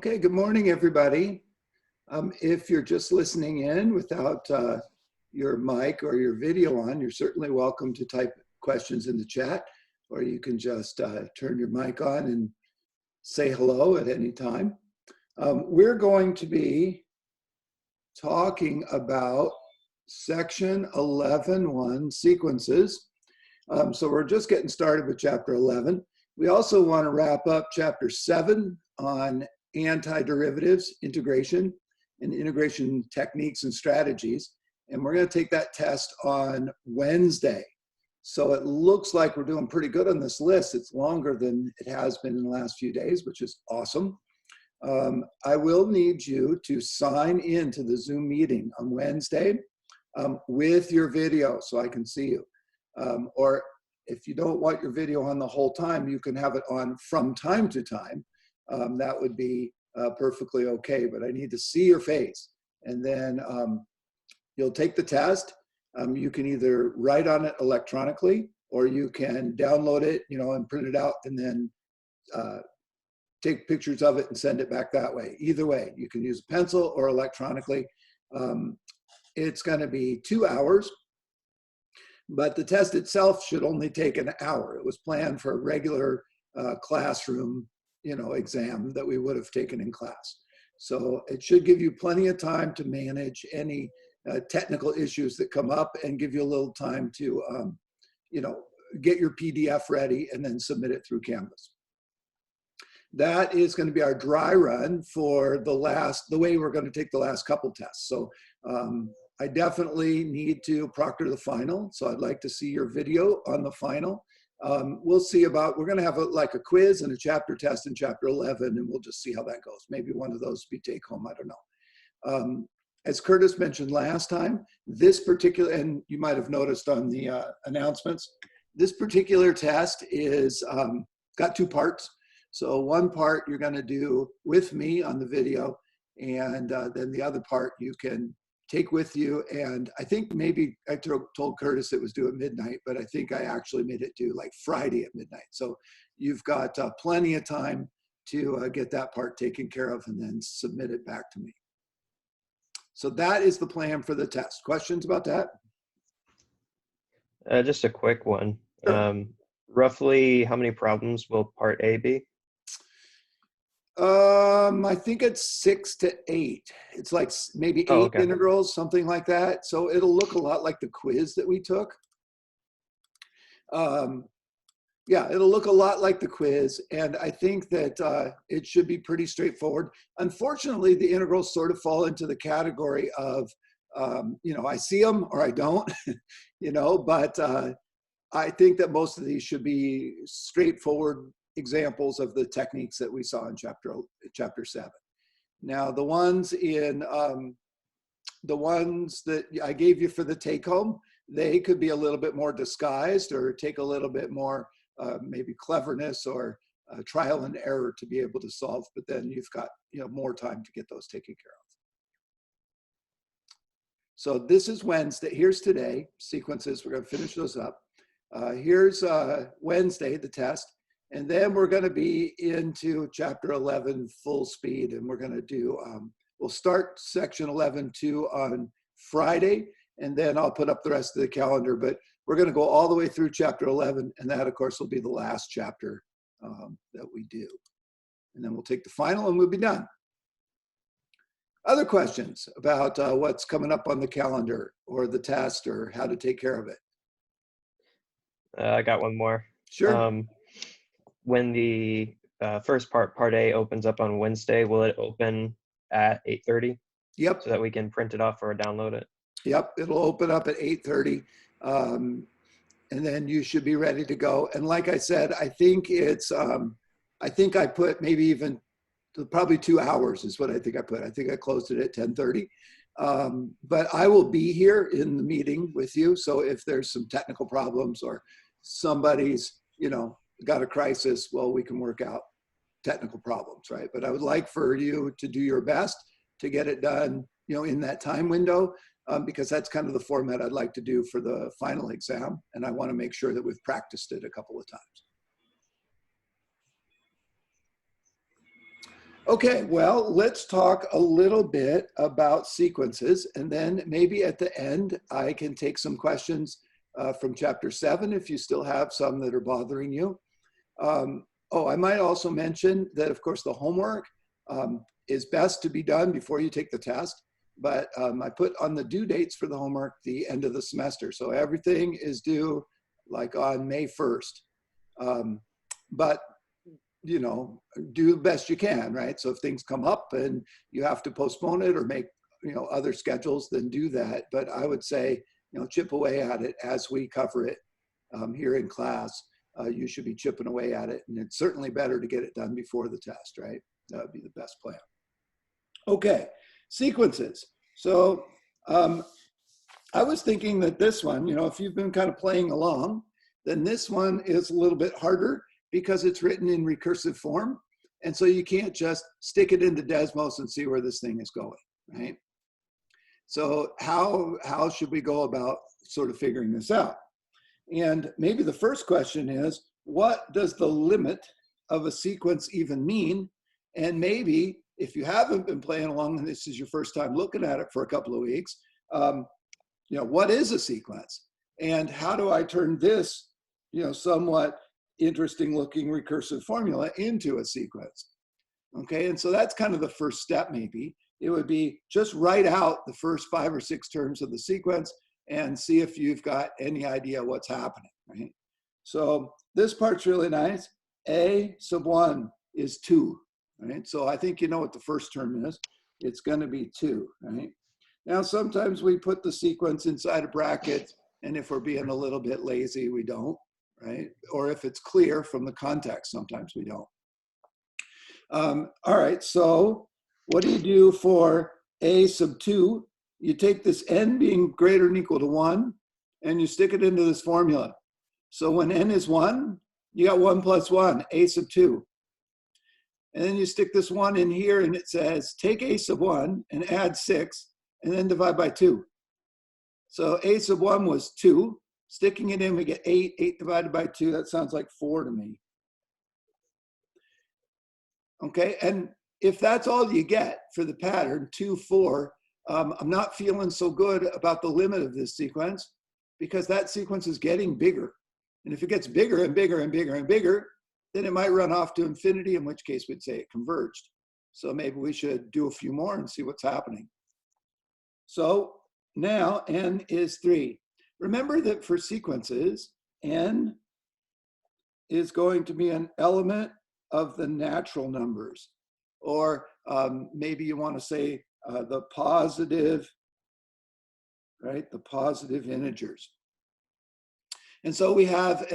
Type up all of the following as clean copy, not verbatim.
Okay, good morning, everybody. If you're just listening in without your mic or your video on, you're certainly welcome to type questions in the chat, or you can just turn your mic on and say hello at any time. We're going to be talking about section 11.1 sequences. So we're just getting started with chapter 11. We also want to wrap up chapter 7 on antiderivatives, integration, and integration techniques and strategies. And we're going to take that test on Wednesday. So it looks like we're doing pretty good on this list. It's longer than it has been in the last few days, which is awesome. I will need you to sign in to the Zoom meeting on Wednesday with your video so I can see you. Or if you don't want your video on the whole time, you can have it on from time to time. That would be perfectly okay, but I need to see your face. And then you'll take the test. You can either write on it electronically, or you can download it, and print it out and then take pictures of it and send it back that way. Either way, you can use a pencil or electronically. It's going to be 2 hours, but the test itself should only take an hour. It was planned for a regular classroom exam that we would have taken in class. So it should give you plenty of time to manage any technical issues that come up and give you a little time to, get your PDF ready and then submit it through Canvas. That is going to be our dry run for the way we're going to take the last couple tests. So I definitely need to proctor the final. So I'd like to see your video on the final. We'll see we're going to have like a quiz and a chapter test in chapter 11, and we'll just see how that goes. Maybe one of those be take home, I don't know. As Curtis mentioned last time, this particular, and you might have noticed on the announcements, this particular test is got 2 parts. So one part you're going to do with me on the video, and then the other part you can take with you. And I think maybe I told Curtis it was due at midnight, but I think I actually made it due like Friday at midnight. So you've got plenty of time to get that part taken care of and then submit it back to me. So that is the plan for the test. Questions about that? Just a quick one. Sure. Roughly how many problems will part A be? I think it's 6 to 8. It's like maybe 8 integrals, something like that. So it'll look a lot like the quiz that we took. Yeah, it'll look a lot like the quiz. And I think that it should be pretty straightforward. Unfortunately, the integrals sort of fall into the category of, I see them or I don't, but I think that most of these should be straightforward examples of the techniques that we saw in chapter 7. Now, the ones that I gave you for the take home, they could be a little bit more disguised or take a little bit more maybe cleverness or trial and error to be able to solve, but then you've got more time to get those taken care of. So this is Wednesday. Here's today, sequences. We're going to finish those up. Here's Wednesday, the test. And then we're going to be into chapter 11 full speed, and we're going to do, we'll start section 11.2 on Friday, and then I'll put up the rest of the calendar, but we're going to go all the way through chapter 11, and that, of course, will be the last chapter that we do. And then we'll take the final, and we'll be done. Other questions about what's coming up on the calendar or the test or how to take care of it? I got one more. Sure. When the first part A, opens up on Wednesday, will it open at 8:30? Yep. So that we can print it off or download it? Yep, it'll open up at 8:30, and then you should be ready to go. And like I said, I think it's, I think I put maybe even probably 2 hours is what I think I put. I think I closed it at 10:30. But I will be here in the meeting with you. So if there's some technical problems or somebody's, got a crisis, well, we can work out technical problems, right? But I would like for you to do your best to get it done, in that time window, because that's kind of the format I'd like to do for the final exam. And I want to make sure that we've practiced it a couple of times. Okay, well, let's talk a little bit about sequences, and then maybe at the end, I can take some questions from chapter 7 if you still have some that are bothering you. Oh, I might also mention that, of course, the homework is best to be done before you take the test, but I put on the due dates for the homework the end of the semester. So everything is due like on May 1st. But you know, do the best you can, right? So if things come up and you have to postpone it or make, you know, other schedules, then do that. But I would say, you know, chip away at it as we cover it here in class. You should be chipping away at it. And it's certainly better to get it done before the test, right? That would be the best plan. Okay, sequences. So I was thinking that this one, you know, if you've been kind of playing along, then this one is a little bit harder because it's written in recursive form. And so you can't just stick it into Desmos and see where this thing is going, right? So how should we go about sort of figuring this out? And maybe the first question is, what does the limit of a sequence even mean? And maybe if you haven't been playing along and this is your first time looking at it for a couple of weeks, you know, what is a sequence? And how do I turn this, you know, somewhat interesting looking recursive formula into a sequence? Okay, and so that's kind of the first step maybe. It would be just write out the first 5 or 6 terms of the sequence and see if you've got any idea what's happening, right? So this part's really nice. A sub 1 is 2, right? So I think you know what the first term is. It's gonna be 2, right? Now, sometimes we put the sequence inside a bracket, and if we're being a little bit lazy, we don't, right? Or if it's clear from the context, sometimes we don't. All right, so what do you do for a sub 2? You take this n being greater than or equal to 1, and you stick it into this formula. So when n is 1, you got 1 plus 1, a sub 2. And then you stick this 1 in here, and it says, take a sub 1 and add 6, and then divide by 2. So a sub 1 was 2. Sticking it in, we get 8. 8 divided by 2, that sounds like 4 to me. Okay, and if that's all you get for the pattern, 2, 4, I'm not feeling so good about the limit of this sequence because that sequence is getting bigger. And if it gets bigger and bigger and bigger and bigger, then it might run off to infinity, in which case we'd say it converged. So maybe we should do a few more and see what's happening. So now n is 3. Remember that for sequences, n is going to be an element of the natural numbers, or maybe you want to say the positive, right? The positive integers. And so we have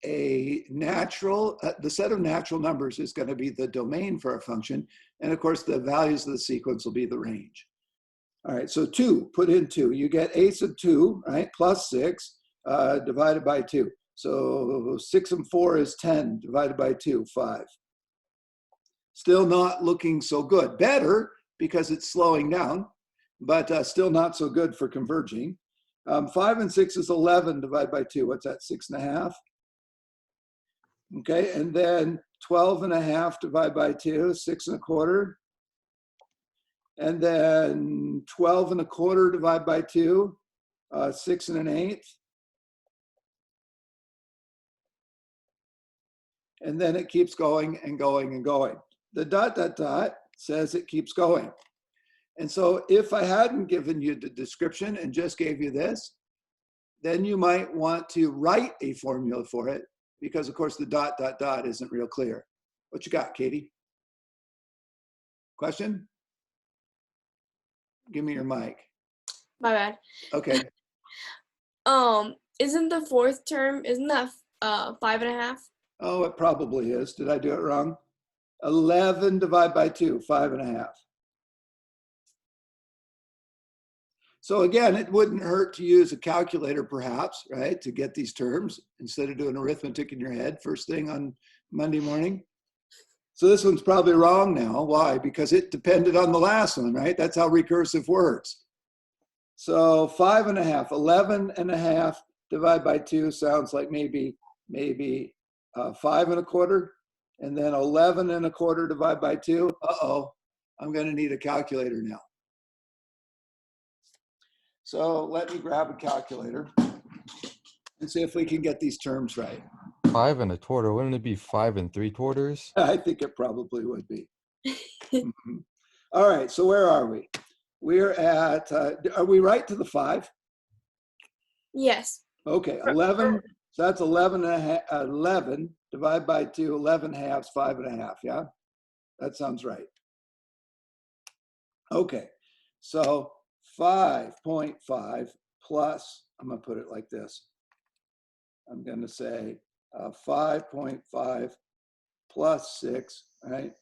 a natural, the set of natural numbers is going to be the domain for our function. And of course, the values of the sequence will be the range. All right, so 2, put in 2. You get a sub 2, right, plus 6 divided by 2. So 6 and 4 is 10 divided by 2, 5. Still not looking so good. Better because it's slowing down, but still not so good for converging. 5 and 6 is 11 divided by 2. What's that, 6.5? Okay, and then 12.5 divided by 2, 6.25. And then 12.25 divided by 2, 6 1/8. And then it keeps going and going and going. The dot, dot, dot says it keeps going. And so if I hadn't given you the description and just gave you this, then you might want to write a formula for it because of course the dot, dot, dot isn't real clear. What you got, Katie? Question? Give me your mic. My bad. Okay. Isn't the fourth term, isn't that 5.5? Oh, it probably is. Did I do it wrong? 11 divided by 2, 5.5. So again, it wouldn't hurt to use a calculator perhaps, right, to get these terms instead of doing arithmetic in your head first thing on Monday morning. So this one's probably wrong now. Why? Because it depended on the last one, right? That's how recursive works. So 5.5, 11.5 divided by 2 sounds like maybe 5 1/4. And then 11 and a quarter divided by 2. Uh-oh, I'm going to need a calculator now. So let me grab a calculator and see if we can get these terms right. 5 1/4. Wouldn't it be 5 3/4? I think it probably would be. Mhm. All right, so where are we? We're at, are we right to the 5? Yes. Okay, 11, so that's 11 and a half, 11 divided by 2, 11 halves, 5 1/2, yeah? That sounds right. Okay, so 5.5 plus, I'm gonna put it like this. I'm gonna say 5.5 plus 6, right?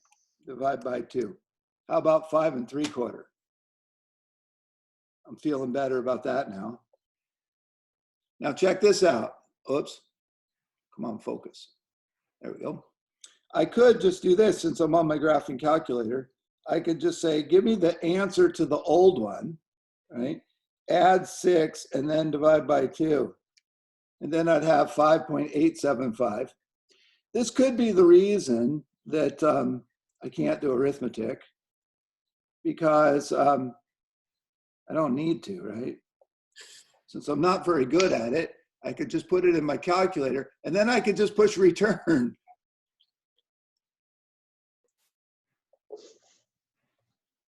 Divide by 2. How about 5 3/4? I'm feeling better about that now. Now check this out. Oops. Come on, focus. There we go. I could just do this since I'm on my graphing calculator. I could just say, give me the answer to the old one, right? Add 6 and then divide by 2. And then I'd have 5.875. This could be the reason that I can't do arithmetic, because I don't need to, right? Since I'm not very good at it, I could just put it in my calculator and then I could just push return.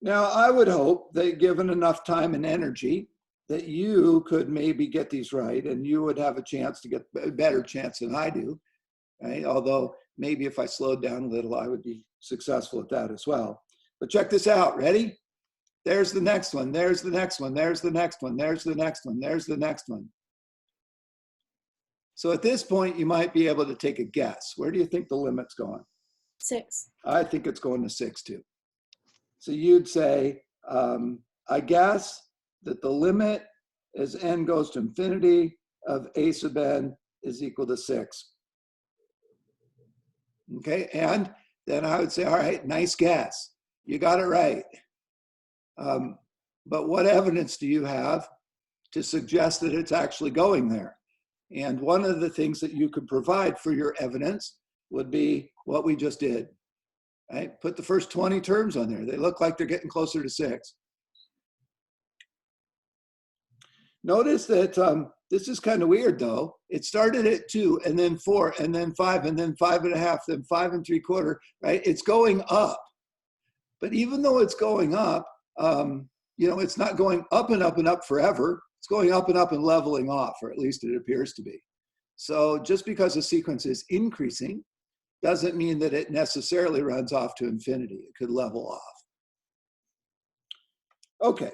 Now, I would hope that given enough time and energy that you could maybe get these right and you would have a chance to get a better chance than I do, right? Although maybe if I slowed down a little, I would be successful at that as well. But check this out, ready? There's the next one, there's the next one, there's the next one, there's the next one, there's the next one. So at this point, you might be able to take a guess. Where do you think the limit's going? 6. I think it's going to 6 too. So you'd say, I guess that the limit as n goes to infinity of a sub n is equal to 6. Okay, and then I would say, all right, nice guess. You got it right. But what evidence do you have to suggest that it's actually going there? And one of the things that you could provide for your evidence would be what we just did. Right? Put the first 20 terms on there. They look like they're getting closer to 6. Notice that this is kind of weird though. It started at 2 and then 4 and then 5 and then 5 1/2, then 5 3/4, right? It's going up. But even though it's going up, you know, it's not going up and up and up forever. It's going up and leveling off, or at least it appears to be. So just because a sequence is increasing doesn't mean that it necessarily runs off to infinity. It could level off. Okay,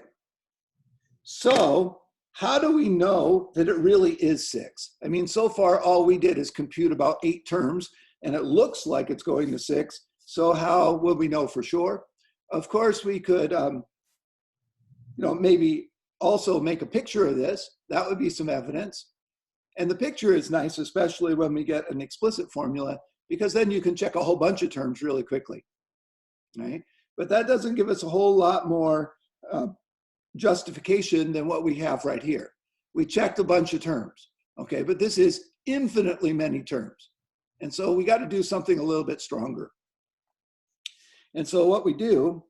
so how do we know that it really is 6? I mean, so far all we did is compute about 8 terms and it looks like it's going to 6. So how will we know for sure? Of course, we could, you know, maybe also make a picture of this. That would be some evidence. And the picture is nice, especially when we get an explicit formula, because then you can check a whole bunch of terms really quickly, right? But that doesn't give us a whole lot more justification than what we have right here. We checked a bunch of terms, okay? But this is infinitely many terms. And so we got to do something a little bit stronger. And so what we do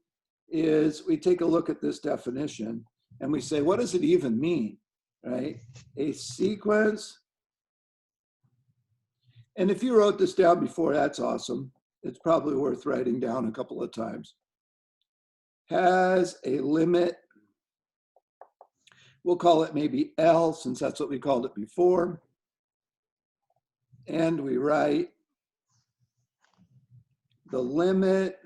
is we take a look at this definition and we say, what does it even mean, right? A sequence. And if you wrote this down before, that's awesome. It's probably worth writing down a couple of times. Has a limit. We'll call it maybe L, since that's what we called it before. And we write the limit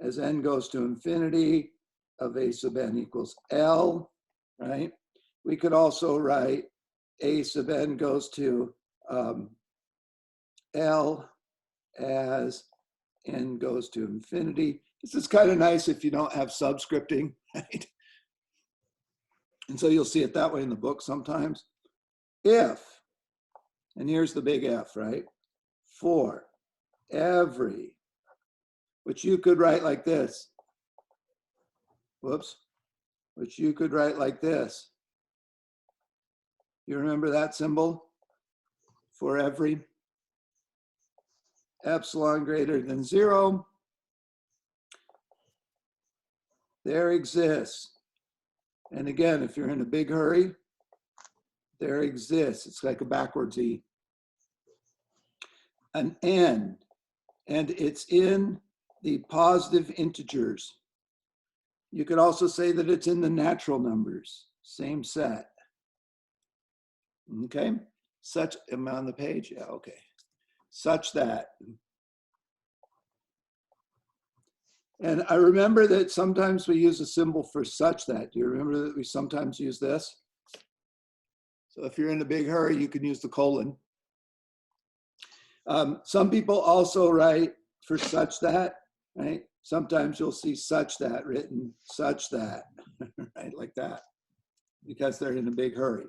as n goes to infinity of a sub n equals L, right? We could also write a sub n goes to L as n goes to infinity. This is kind of nice if you don't have subscripting, right? And so you'll see it that way in the book sometimes. If, and here's the big F, right? For every, which you could write like this. Whoops. Which you could write like this. You remember that symbol? For every. epsilon greater than 0, there exists. And again, if you're in a big hurry, there exists. It's like a backwards E. An N, and it's in the positive integers. You could also say that it's in the natural numbers, same set. Okay, such, am I on the page? Yeah, okay. Such that. And I remember that sometimes we use a symbol for such that. Do you remember that we sometimes use this? So if you're in a big hurry, you can use the colon. Some people also write for such that, right? Sometimes you'll see such that written, such that, right? Like that, because they're in a big hurry.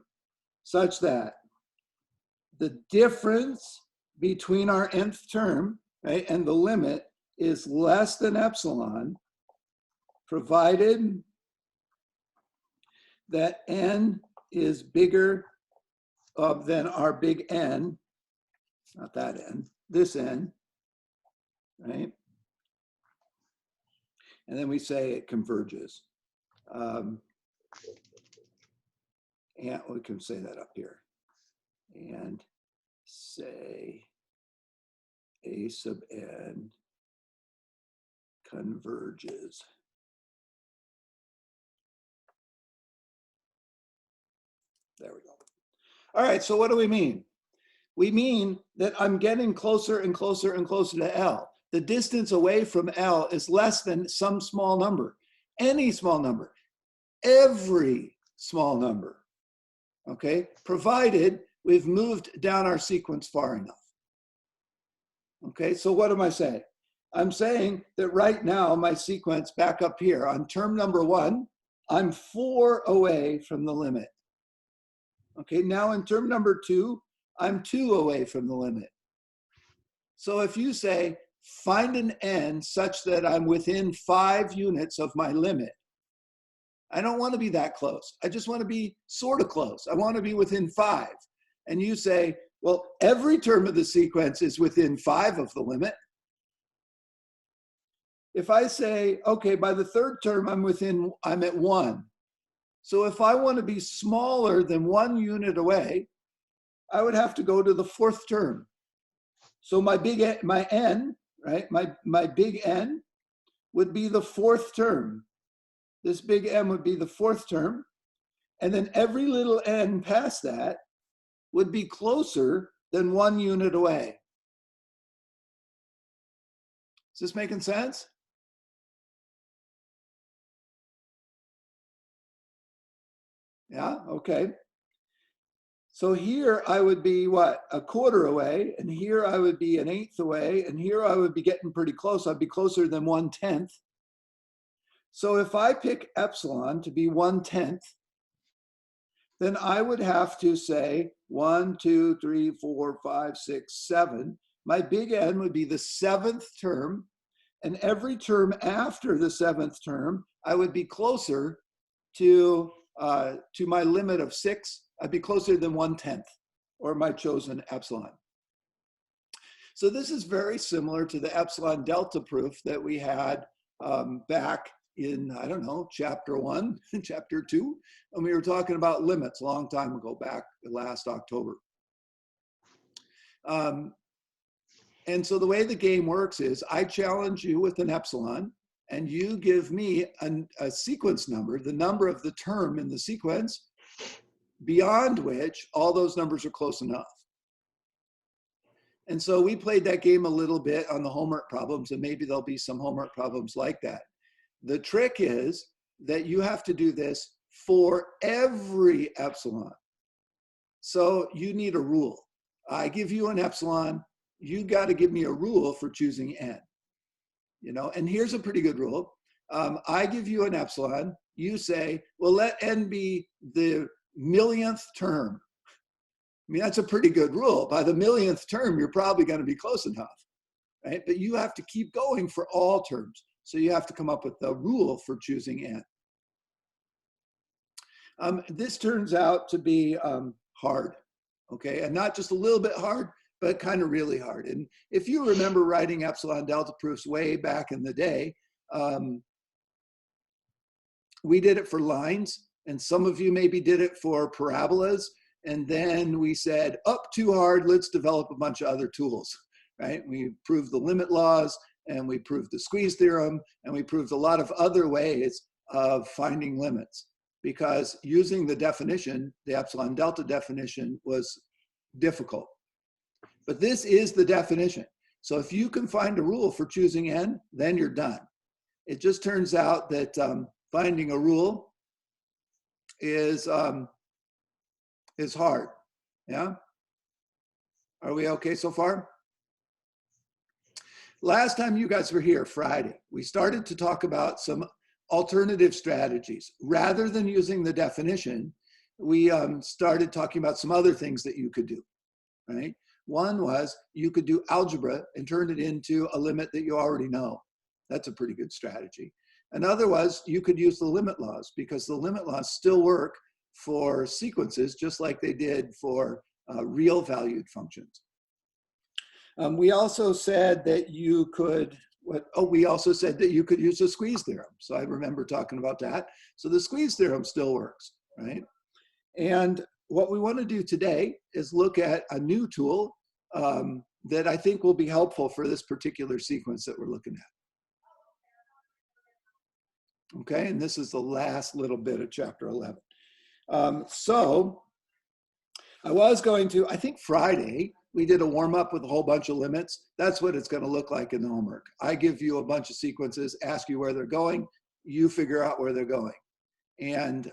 Such that the difference between our nth term, right, and the limit is less than epsilon, provided that n is bigger than our big N, not that N, this N, right? And then we say it converges. And we can say that up here. And say A sub N converges. There we go. All right, so what do we mean? We mean that I'm getting closer and closer and closer to L. The distance away from L is less than some small number, any small number, every small number, okay? Provided we've moved down our sequence far enough. Okay, so what am I saying? I'm saying that right now my sequence back up here on term number 1, I'm 4 away from the limit. Okay, now in term number 2, I'm 2 away from the limit. So if you say, find an N such that I'm within 5 units of my limit, I don't want to be that close. I just want to be sort of close. I want to be within 5. And you say, well, every term of the sequence is within 5 of the limit. If I say, okay, by the 3rd term, I'm at 1. So if I want to be smaller than 1 unit away, I would have to go to the 4th term. So my N, right? My big N would be the 4th term. This big M would be the 4th term. And then every little n past that would be closer than 1 unit away. Is this making sense? Yeah, okay. So here I would be what? A quarter away, and here I would be an 1/8 away, and here I would be getting pretty close. I'd be closer than 1/10. So if I pick epsilon to be 1/10, then I would have to say 1, 2, 3, 4, 5, 6, 7. My big N would be the 7th term, and every term after the 7th term, I would be closer to my limit of 6. I'd be closer than 1/10, or my chosen epsilon. So this is very similar to the epsilon delta proof that we had back in, I don't know, chapter 1, chapter 2, when we were talking about limits a long time ago, back last October. And so the way the game works is I challenge you with an epsilon, and you give me a sequence number, the number of the term in the sequence, beyond which all those numbers are close enough. And so we played that game a little bit on the homework problems, and maybe there'll be some homework problems like that. The trick is that you have to do this for every epsilon. So you need a rule. I give you an epsilon, you got to give me a rule for choosing n. You know, and here's a pretty good rule. I give you an epsilon, you say, well, let n be the millionth term. I mean, that's a pretty good rule. By the millionth term, you're probably going to be close enough, right? But you have to keep going for all terms. So you have to come up with the rule for choosing n. This turns out to be hard, okay? And not just a little bit hard, but kind of really hard. And if you remember writing epsilon delta proofs way back in the day, we did it for lines, and some of you maybe did it for parabolas. And then we said, up too hard, let's develop a bunch of other tools, right? We proved the limit laws, and we proved the squeeze theorem, and we proved a lot of other ways of finding limits, because using the definition, the epsilon delta definition, was difficult. But this is the definition. So if you can find a rule for choosing n, then you're done. It just turns out that finding a rule is hard. Yeah? Are we okay so far? Last time you guys were here, Friday, we started to talk about some alternative strategies. Rather than using the definition, we started talking about some other things that you could do, right? One was you could do algebra and turn it into a limit that you already know. That's a pretty good strategy. Another was you could use the limit laws, because the limit laws still work for sequences just like they did for real valued functions. We also said that you could, we also said that you could use the squeeze theorem. So I remember talking about that. So the squeeze theorem still works, right? And what we want to do today is look at a new tool that I think will be helpful for this particular sequence that we're looking at. Okay, and this is the last little bit of chapter 11. So I was going to, I think Friday, we did a warm up with a whole bunch of limits. That's what it's going to look like in the homework. I give you a bunch of sequences, ask you where they're going, you figure out where they're going. And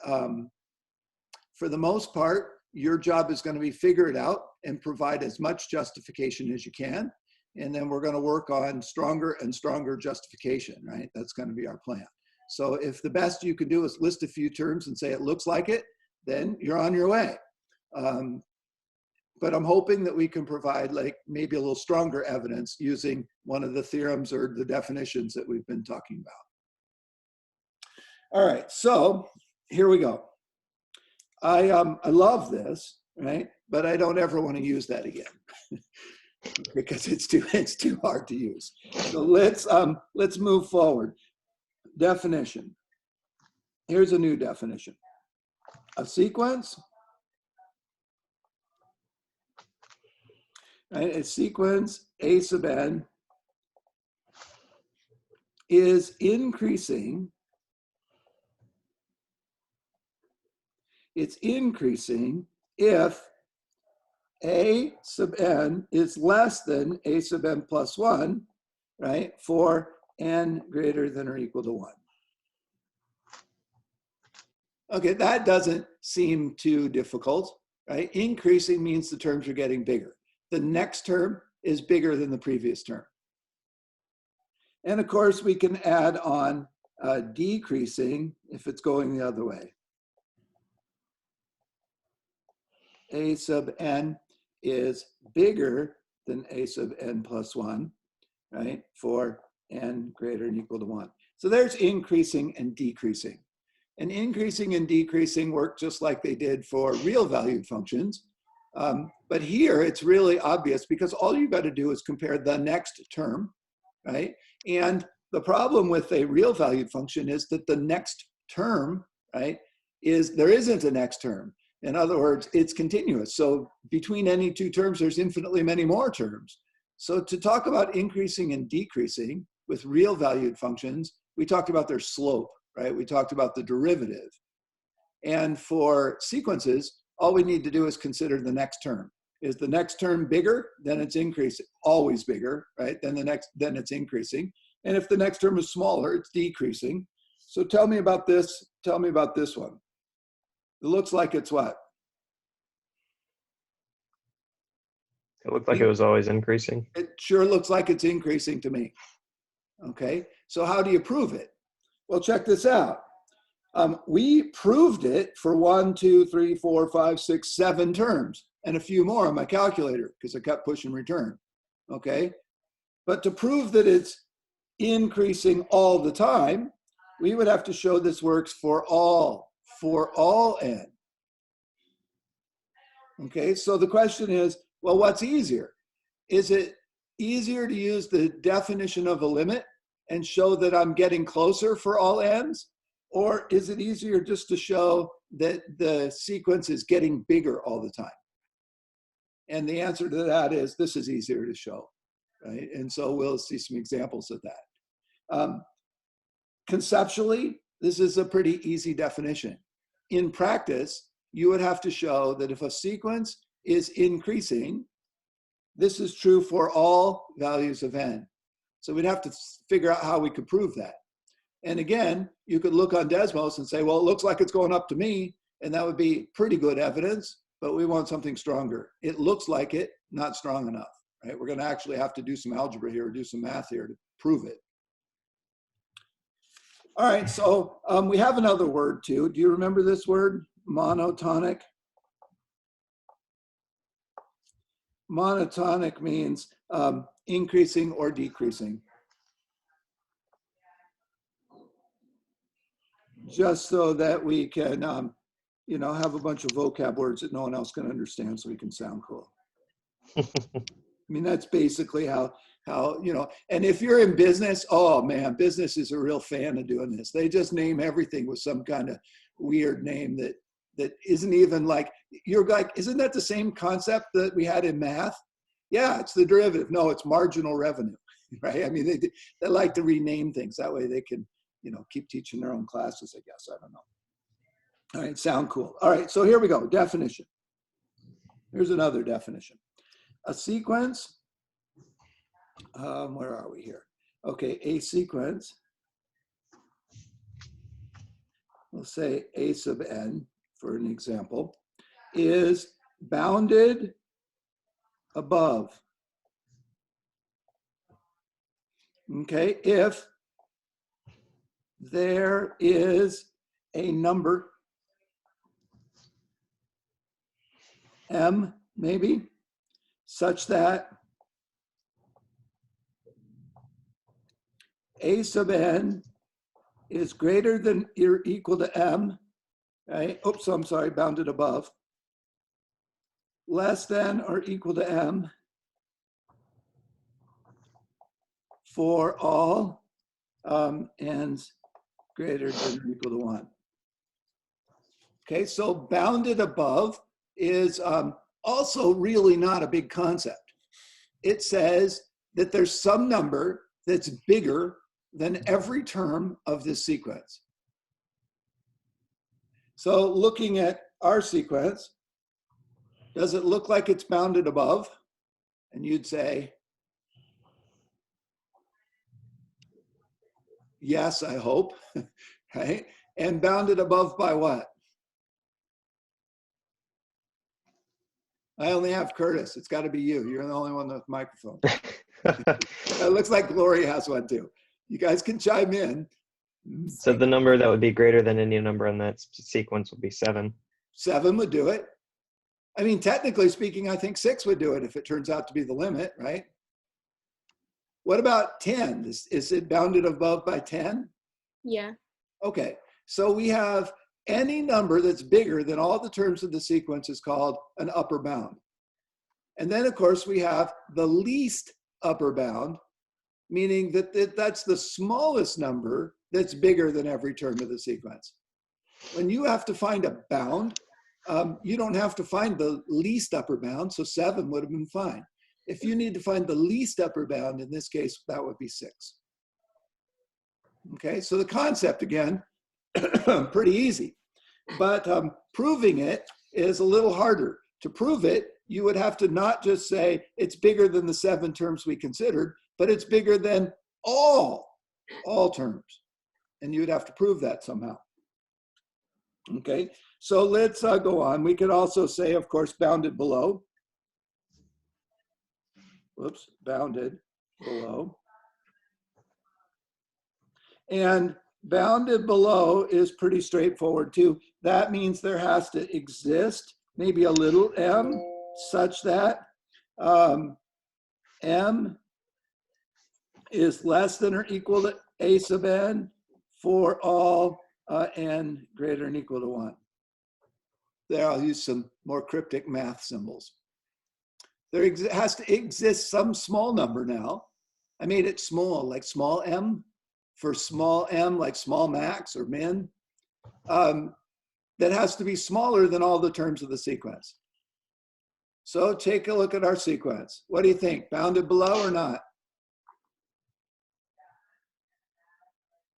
for the most part, your job is going to be figure it out and provide as much justification as you can. And then we're going to work on stronger and stronger justification, right? That's going to be our plan. So if the best you can do is list a few terms and say it looks like it, then you're on your way. But I'm hoping that we can provide like maybe a little stronger evidence using one of the theorems or the definitions that we've been talking about. All right, so here we go. I love this, right? But I don't ever want to use that again because it's too hard to use. So let's move forward. Definition. Here's a new definition. A sequence, right? A sequence A sub n is increasing. It's increasing if A sub n is less than A sub n plus 1, right? For n greater than or equal to 1. Okay, that doesn't seem too difficult, right? Increasing means the terms are getting bigger. The next term is bigger than the previous term. And of course, we can add on decreasing if it's going the other way. A sub n is bigger than A sub n plus 1, right? For n greater than or equal to 1. So there's increasing and decreasing. And increasing and decreasing work just like they did for real valued functions. But here it's really obvious because all you got to do is compare the next term, right? And the problem with a real valued function is that the next term, right, there isn't a next term. In other words, it's continuous. So between any two terms, there's infinitely many more terms. So to talk about increasing and decreasing with real valued functions, we talked about their slope, right? We talked about the derivative. And for sequences, all we need to do is consider the next term. Is the next term bigger? Then it's increasing. Always bigger, right? Then it's increasing. And if the next term is smaller, it's decreasing. So tell me about this. Tell me about this one. It looks like it's what? It looked like it was always increasing. It sure looks like it's increasing to me. Okay, so how do you prove it? Well, check this out. We proved it for 1, 2, 3, 4, 5, 6, 7 terms and a few more on my calculator because I kept pushing return. Okay, but to prove that it's increasing all the time, we would have to show this works for all n. Okay, so the question is, well, what's easier? is it easier to use the definition of a limit and show that I'm getting closer for all n's? Or is it easier just to show that the sequence is getting bigger all the time? And the answer to that is this is easier to show, right? And so we'll see some examples of that. Conceptually, this is a pretty easy definition. In practice, you would have to show that if a sequence is increasing, this is true for all values of n. So we'd have to figure out how we could prove that. And again, you could look on Desmos and say, well, it looks like it's going up to me, and that would be pretty good evidence, but we want something stronger. It looks like it, not strong enough, right? We're gonna actually have to do some algebra here, or do some math here to prove it. All right, so we have another word too. Do you remember this word, monotonic? Monotonic means increasing or decreasing. Just so that we can, you know, have a bunch of vocab words that no one else can understand so we can sound cool. I mean, that's basically how, you know, and if you're in business, oh man, business is a real fan of doing this. They just name everything with some kind of weird name that isn't even like, you're like, isn't that the same concept that we had in math? Yeah, it's the derivative. No, it's marginal revenue, right? I mean, they like to rename things. That way they can, you know, keep teaching their own classes, I guess. I don't know. All right, sound cool. All right, so here we go, definition. Here's another definition. A sequence, where are we here? Okay, a sequence, we'll say a sub n for an example, is bounded above. Okay, if there is a number, m maybe, such that a sub n is greater than or equal to m, right? Oops, I'm sorry, bounded above, less than or equal to m for all n's greater than or equal to 1. Okay, so bounded above is also really not a big concept. It says that there's some number that's bigger than every term of this sequence. So looking at our sequence, does it look like it's bounded above? And you'd say, yes, I hope, right? And bounded above by what? I only have Curtis. It's got to be you. You're the only one with a microphone. It looks like Gloria has one too. You guys can chime in. So the number that would be greater than any number in that sequence would be 7. 7 would do it. I mean, technically speaking, I think 6 would do it if it turns out to be the limit, right? What about 10? Is it bounded above by 10? Yeah. Okay, so we have any number that's bigger than all the terms of the sequence is called an upper bound. And then, of course, we have the least upper bound, meaning that that's the smallest number that's bigger than every term of the sequence. When you have to find a bound, you don't have to find the least upper bound, so 7 would have been fine. If you need to find the least upper bound, in this case, that would be 6. Okay, so the concept, again, pretty easy. But proving it is a little harder. To prove it, you would have to not just say it's bigger than the 7 terms we considered, but it's bigger than all terms. And you'd have to prove that somehow. Okay, so let's go on. We could also say, of course, bounded below. Whoops, bounded below. And bounded below is pretty straightforward too. That means there has to exist maybe a little m such that m is less than or equal to a sub n for all n greater than or equal to 1. There, I'll use some more cryptic math symbols. There has to exist some small number now. I made it small, like small m, for small m, like small max or min, that has to be smaller than all the terms of the sequence. So take a look at our sequence. What do you think? Bounded below or not?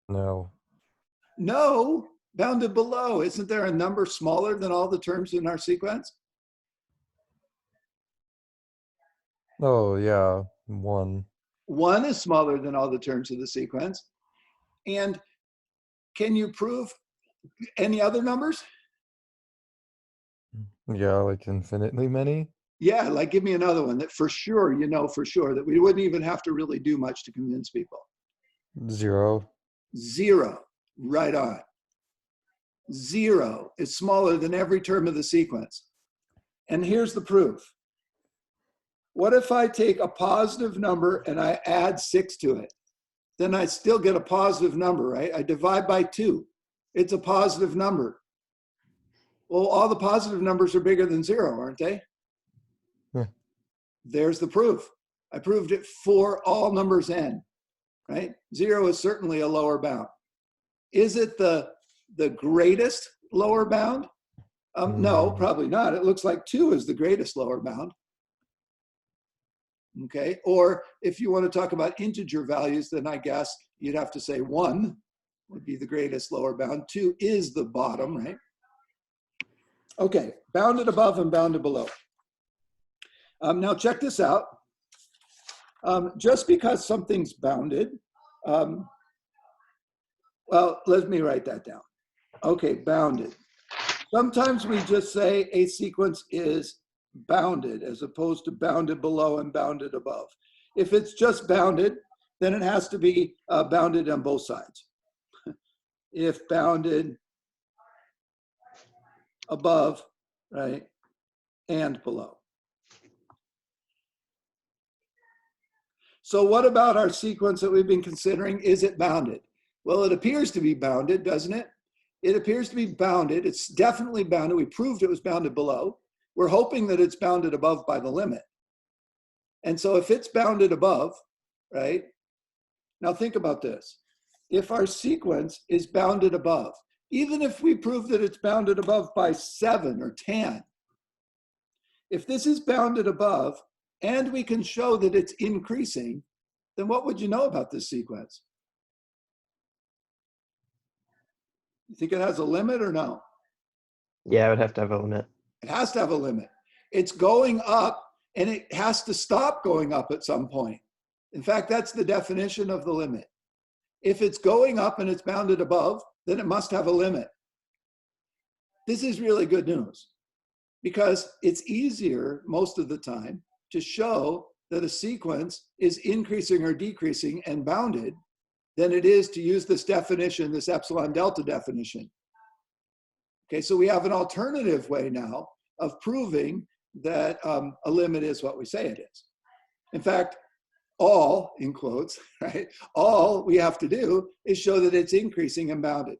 No. No, bounded below. Isn't there a number smaller than all the terms in our sequence? Oh, yeah. 1. 1 is smaller than all the terms of the sequence. And can you prove any other numbers? Yeah, like infinitely many. Yeah, like give me another one that for sure, you know for sure, that we wouldn't even have to really do much to convince people. 0. 0, right on. 0 is smaller than every term of the sequence. And here's the proof. What if I take a positive number and I add 6 to it? Then I still get a positive number, right? I divide by 2. It's a positive number. Well, all the positive numbers are bigger than 0, aren't they? Yeah. There's the proof. I proved it for all numbers n, right? 0 is certainly a lower bound. Is it the greatest lower bound? No, probably not. It looks like 2 is the greatest lower bound. Okay, or if you want to talk about integer values, then I guess you'd have to say 1 would be the greatest lower bound. 2 is the bottom, right? Okay, bounded above and bounded below. Now check this out. Just because something's bounded, well, let me write that down. Okay, bounded. Sometimes we just say a sequence is bounded as opposed to bounded below and bounded above. If it's just bounded, then it has to be bounded on both sides. If bounded above, right, and below. So what about our sequence that we've been considering? Is it bounded? Well, it appears to be bounded, doesn't it? It appears to be bounded. It's definitely bounded. We proved it was bounded below. We're hoping that it's bounded above by the limit. And so if it's bounded above, right? Now think about this. If our sequence is bounded above, even if we prove that it's bounded above by 7 or 10, if this is bounded above and we can show that it's increasing, then what would you know about this sequence? You think it has a limit or no? Yeah, it would have to have a limit. It has to have a limit. It's going up and it has to stop going up at some point. In fact, that's the definition of the limit. If it's going up and it's bounded above, then it must have a limit. This is really good news because it's easier most of the time to show that a sequence is increasing or decreasing and bounded than it is to use this definition, this epsilon delta definition. Okay, so we have an alternative way now of proving that a limit is what we say it is. In fact, all, in quotes, right? All we have to do is show that it's increasing and bounded.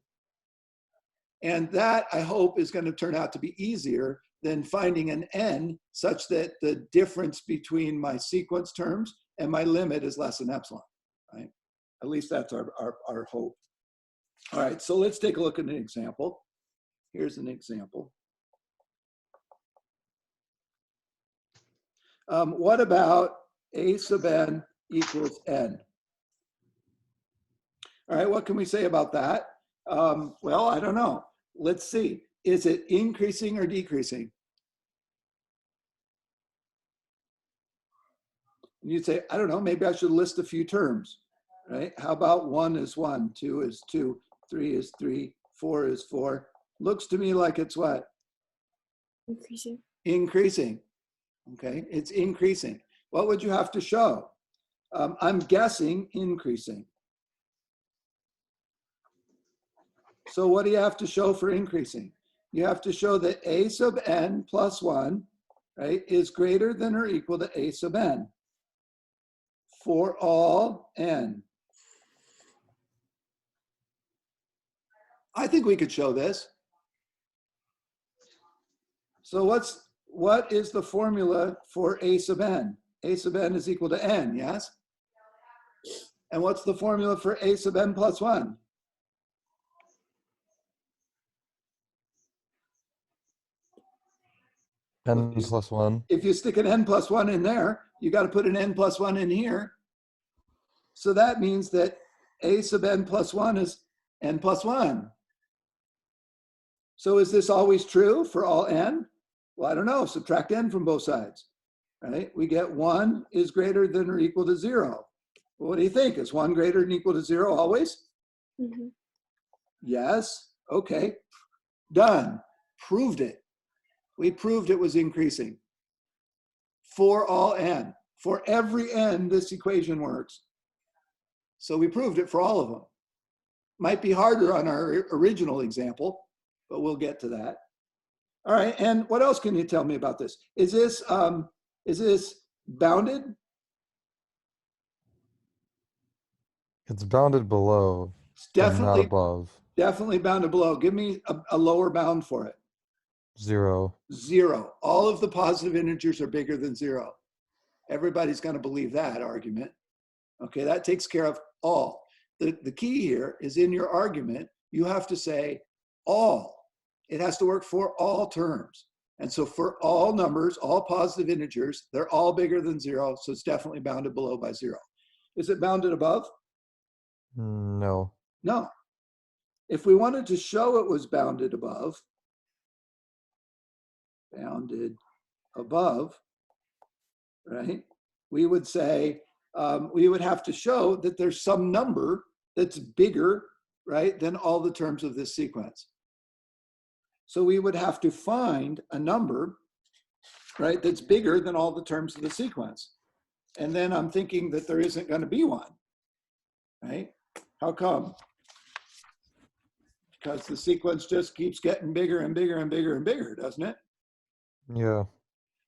And that, I hope, is going to turn out to be easier than finding an n such that the difference between my sequence terms and my limit is less than epsilon, right? At least that's our hope. All right, so let's take a look at an example. Here's an example. What about a sub n equals n? All right, what can we say about that? Well, I don't know. Let's see. Is it increasing or decreasing? And you'd say, I don't know, maybe I should list a few terms, right? How about 1 is 1, 2 is 2, 3 is 3, 4 is 4. Looks to me like it's what? Increasing. Increasing. Okay, it's increasing. What would you have to show? I'm guessing increasing. So what do you have to show for increasing? You have to show that a sub n plus 1, right, is greater than or equal to a sub n for all n. I think we could show this. So what is the formula for a sub n? A sub n is equal to n, yes? And what's the formula for a sub n plus 1? N plus 1. If you stick an n plus 1 in there, you got to put an n plus 1 in here. So that means that a sub n plus 1 is n plus 1. So is this always true for all n? Well, I don't know. Subtract n from both sides, right? We get 1 is greater than or equal to 0. Well, what do you think? Is 1 greater than or equal to 0 always? Mm-hmm. Yes. Okay. Done. Proved it. We proved it was increasing for all n. For every n, this equation works. So we proved it for all of them. Might be harder on our original example, but we'll get to that. All right, and what else can you tell me about this? Is this bounded? It's bounded below, It's but not definitely, above. definitely bounded below. Give me a lower bound for it. 0. 0. All of the positive integers are bigger than 0. Everybody's going to believe that argument. Okay, that takes care of all. The key here is in your argument, you have to say all. It has to work for all terms. And so for all numbers, all positive integers, they're all bigger than 0, so it's definitely bounded below by 0. Is it bounded above? No. No. If we wanted to show it was bounded above, right, we would say, we would have to show that there's some number that's bigger, right, than all the terms of this sequence. So we would have to find a number, right, that's bigger than all the terms of the sequence. And then I'm thinking that there isn't going to be one, right? How come? Because the sequence just keeps getting bigger and bigger and bigger and bigger, doesn't it? Yeah.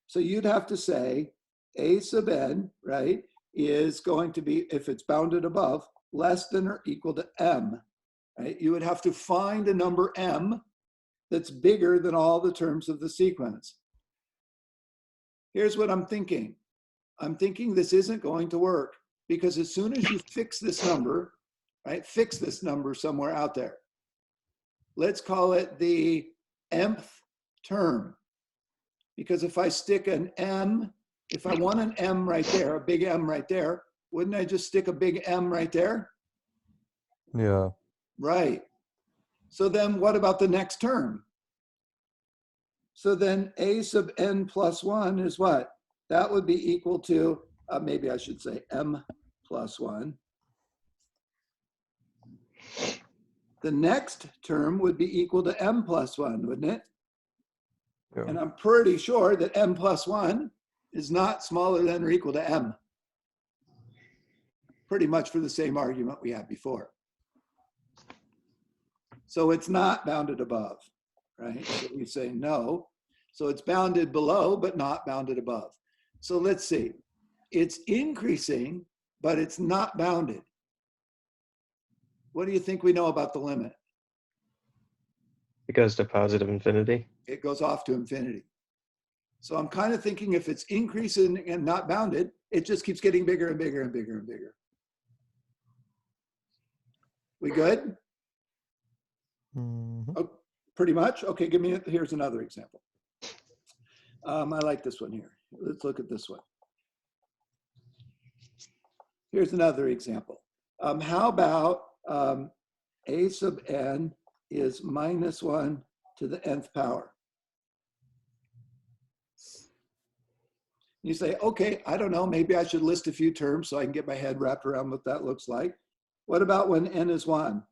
So you'd have to say a sub n, right, is going to be, if it's bounded above, less than or equal to m, right? You would have to find a number m that's bigger than all the terms of the sequence. Here's what I'm thinking. I'm thinking this isn't going to work because as soon as you fix this number, right, fix this number somewhere out there. Let's call it the mth term. Because if I stick an m, if I want an m right there, a big M right there, wouldn't I just stick a big M right there? Yeah. Right. So then what about the next term? So then a sub n plus 1 is what? That would be equal to, maybe I should say m plus 1. The next term would be equal to m plus 1, wouldn't it? Yeah. And I'm pretty sure that m plus 1 is not smaller than or equal to m. Pretty much for the same argument we had before. So it's not bounded above, right? So we say no. So it's bounded below, but not bounded above. So let's see. It's increasing, but it's not bounded. What do you think we know about the limit? It goes to positive infinity. It goes off to infinity. So I'm kind of thinking if it's increasing and not bounded, it just keeps getting bigger and bigger and bigger and bigger. We good? Mhm. Oh, pretty much. Okay, here's another example. I like this one here. Let's look at this one. Here's another example. How about a sub n is minus 1 to the nth power? You say, okay, I don't know, maybe I should list a few terms so I can get my head wrapped around what that looks like. What about when n is 1?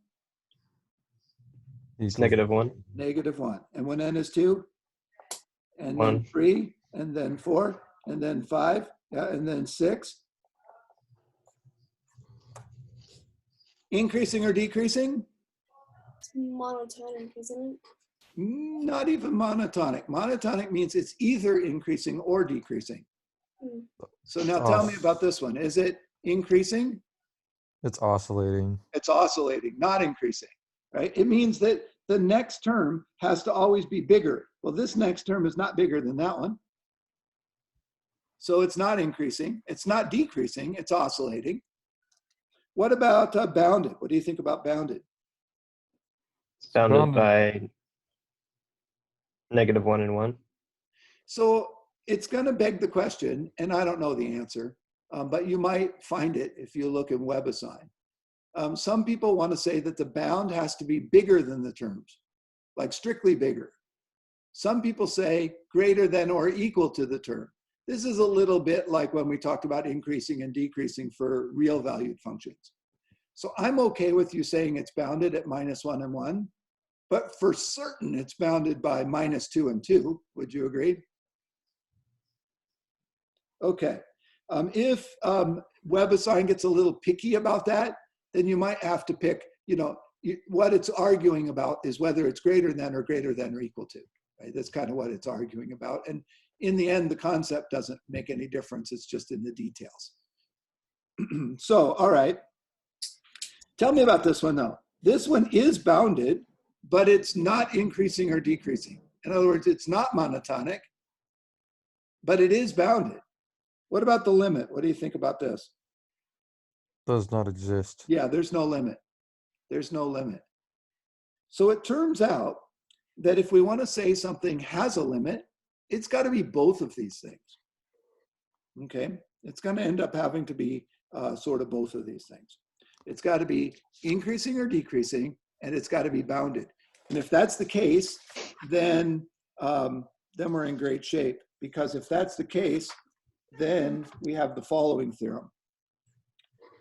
It's -1. -1. And when n is 2? And 1. then 3, and then 4, and then 5, yeah, and then 6. Increasing or decreasing? It's monotonic, isn't it? Not even monotonic. Monotonic means it's either increasing or decreasing. Mm. So now tell me about this one. Is it increasing? It's oscillating. It's oscillating, not increasing, right? It means that the next term has to always be bigger. Well, this next term is not bigger than that one. So it's not increasing. It's not decreasing. It's oscillating. What about bounded? What do you think about bounded? It's bounded Bounded. by -1 and 1. So it's going to beg the question, and I don't know the answer, but you might find it if you look in WebAssign. Some people want to say that the bound has to be bigger than the terms, like strictly bigger. Some people say greater than or equal to the term. This is a little bit like when we talked about increasing and decreasing for real valued functions. So I'm okay with you saying it's bounded at -1 and 1, but for certain it's bounded by -2 and 2. Would you agree? Okay. If WebAssign gets a little picky about that, then you might have to pick, what it's arguing about is whether it's greater than or equal to. Right? That's kind of what it's arguing about. And in the end, the concept doesn't make any difference. It's just in the details. So, all right. Tell me about this one though. This one is bounded, but it's not increasing or decreasing. In other words, it's not monotonic, but it is bounded. What about the limit? What do you think about this? Does not exist. Yeah, there's no limit. There's no limit. So it turns out that if we want to say something has a limit, it's got to be both of these things. Okay? It's going to end up having to be sort of both of these things. It's got to be increasing or decreasing, and it's got to be bounded. And if that's the case, then we're in great shape. Because if that's the case, then we have the following theorem.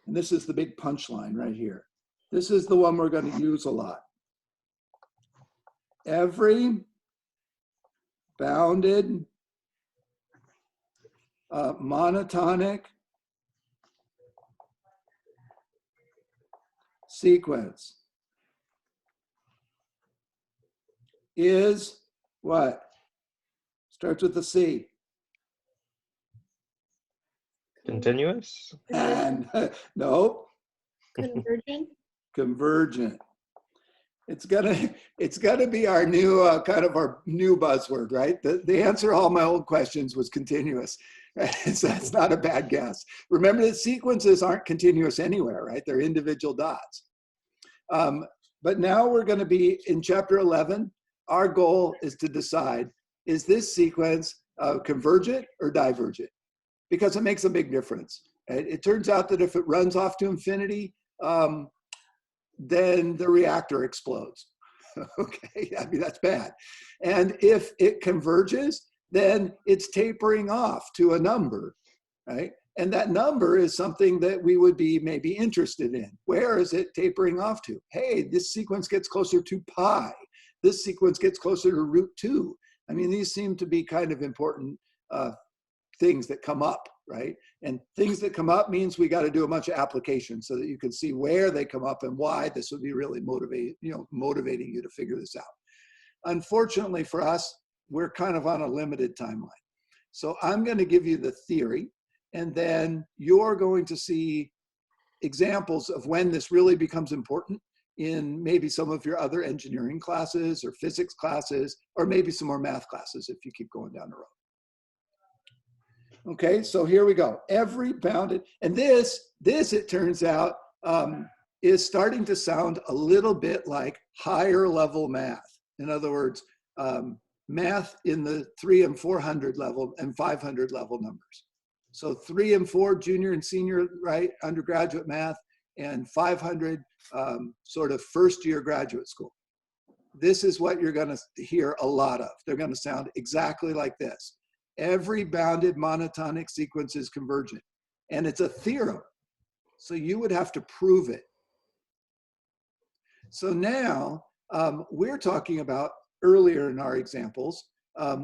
And this is the big punchline right here. This is the one we're going to use a lot. Every bounded monotonic sequence is what? Starts with a C. Continuous? And no, Convergent. convergent. It's gonna be our new kind of our new buzzword, right? The answer to all my old questions was continuous. Right? So that's not a bad guess. Remember that sequences aren't continuous anywhere, right? They're individual dots. But now we're going to be in chapter 11. Our goal is to decide, is this sequence convergent or divergent? Because it makes a big difference. It turns out that if it runs off to infinity, then the reactor explodes. Okay, I mean, that's bad. And if it converges, then it's tapering off to a number, right? And that number is something that we would be maybe interested in. Where is it tapering off to? Hey, this sequence gets closer to pi. This sequence gets closer to √2. I mean, these seem to be kind of important things that come up, right? And things that come up means we got to do a bunch of applications so that you can see where they come up and why. This would be really motivating you to figure this out. Unfortunately for us, we're kind of on a limited timeline. So I'm going to give you the theory, and then you're going to see examples of when this really becomes important in maybe some of your other engineering classes or physics classes, or maybe some more math classes if you keep going down the road. Okay, so here we go. Every bounded, and this it turns out is starting to sound a little bit like higher level math. In other words, math in the 300 and 400 level and 500 level numbers. So 3 and 4 junior and senior, right, undergraduate math, and 500 sort of first year graduate school. This is what you're going to hear a lot of. They're going to sound exactly like this. Every bounded monotonic sequence is convergent, and it's a theorem. So you would have to prove it. So now we're talking about, earlier in our examples,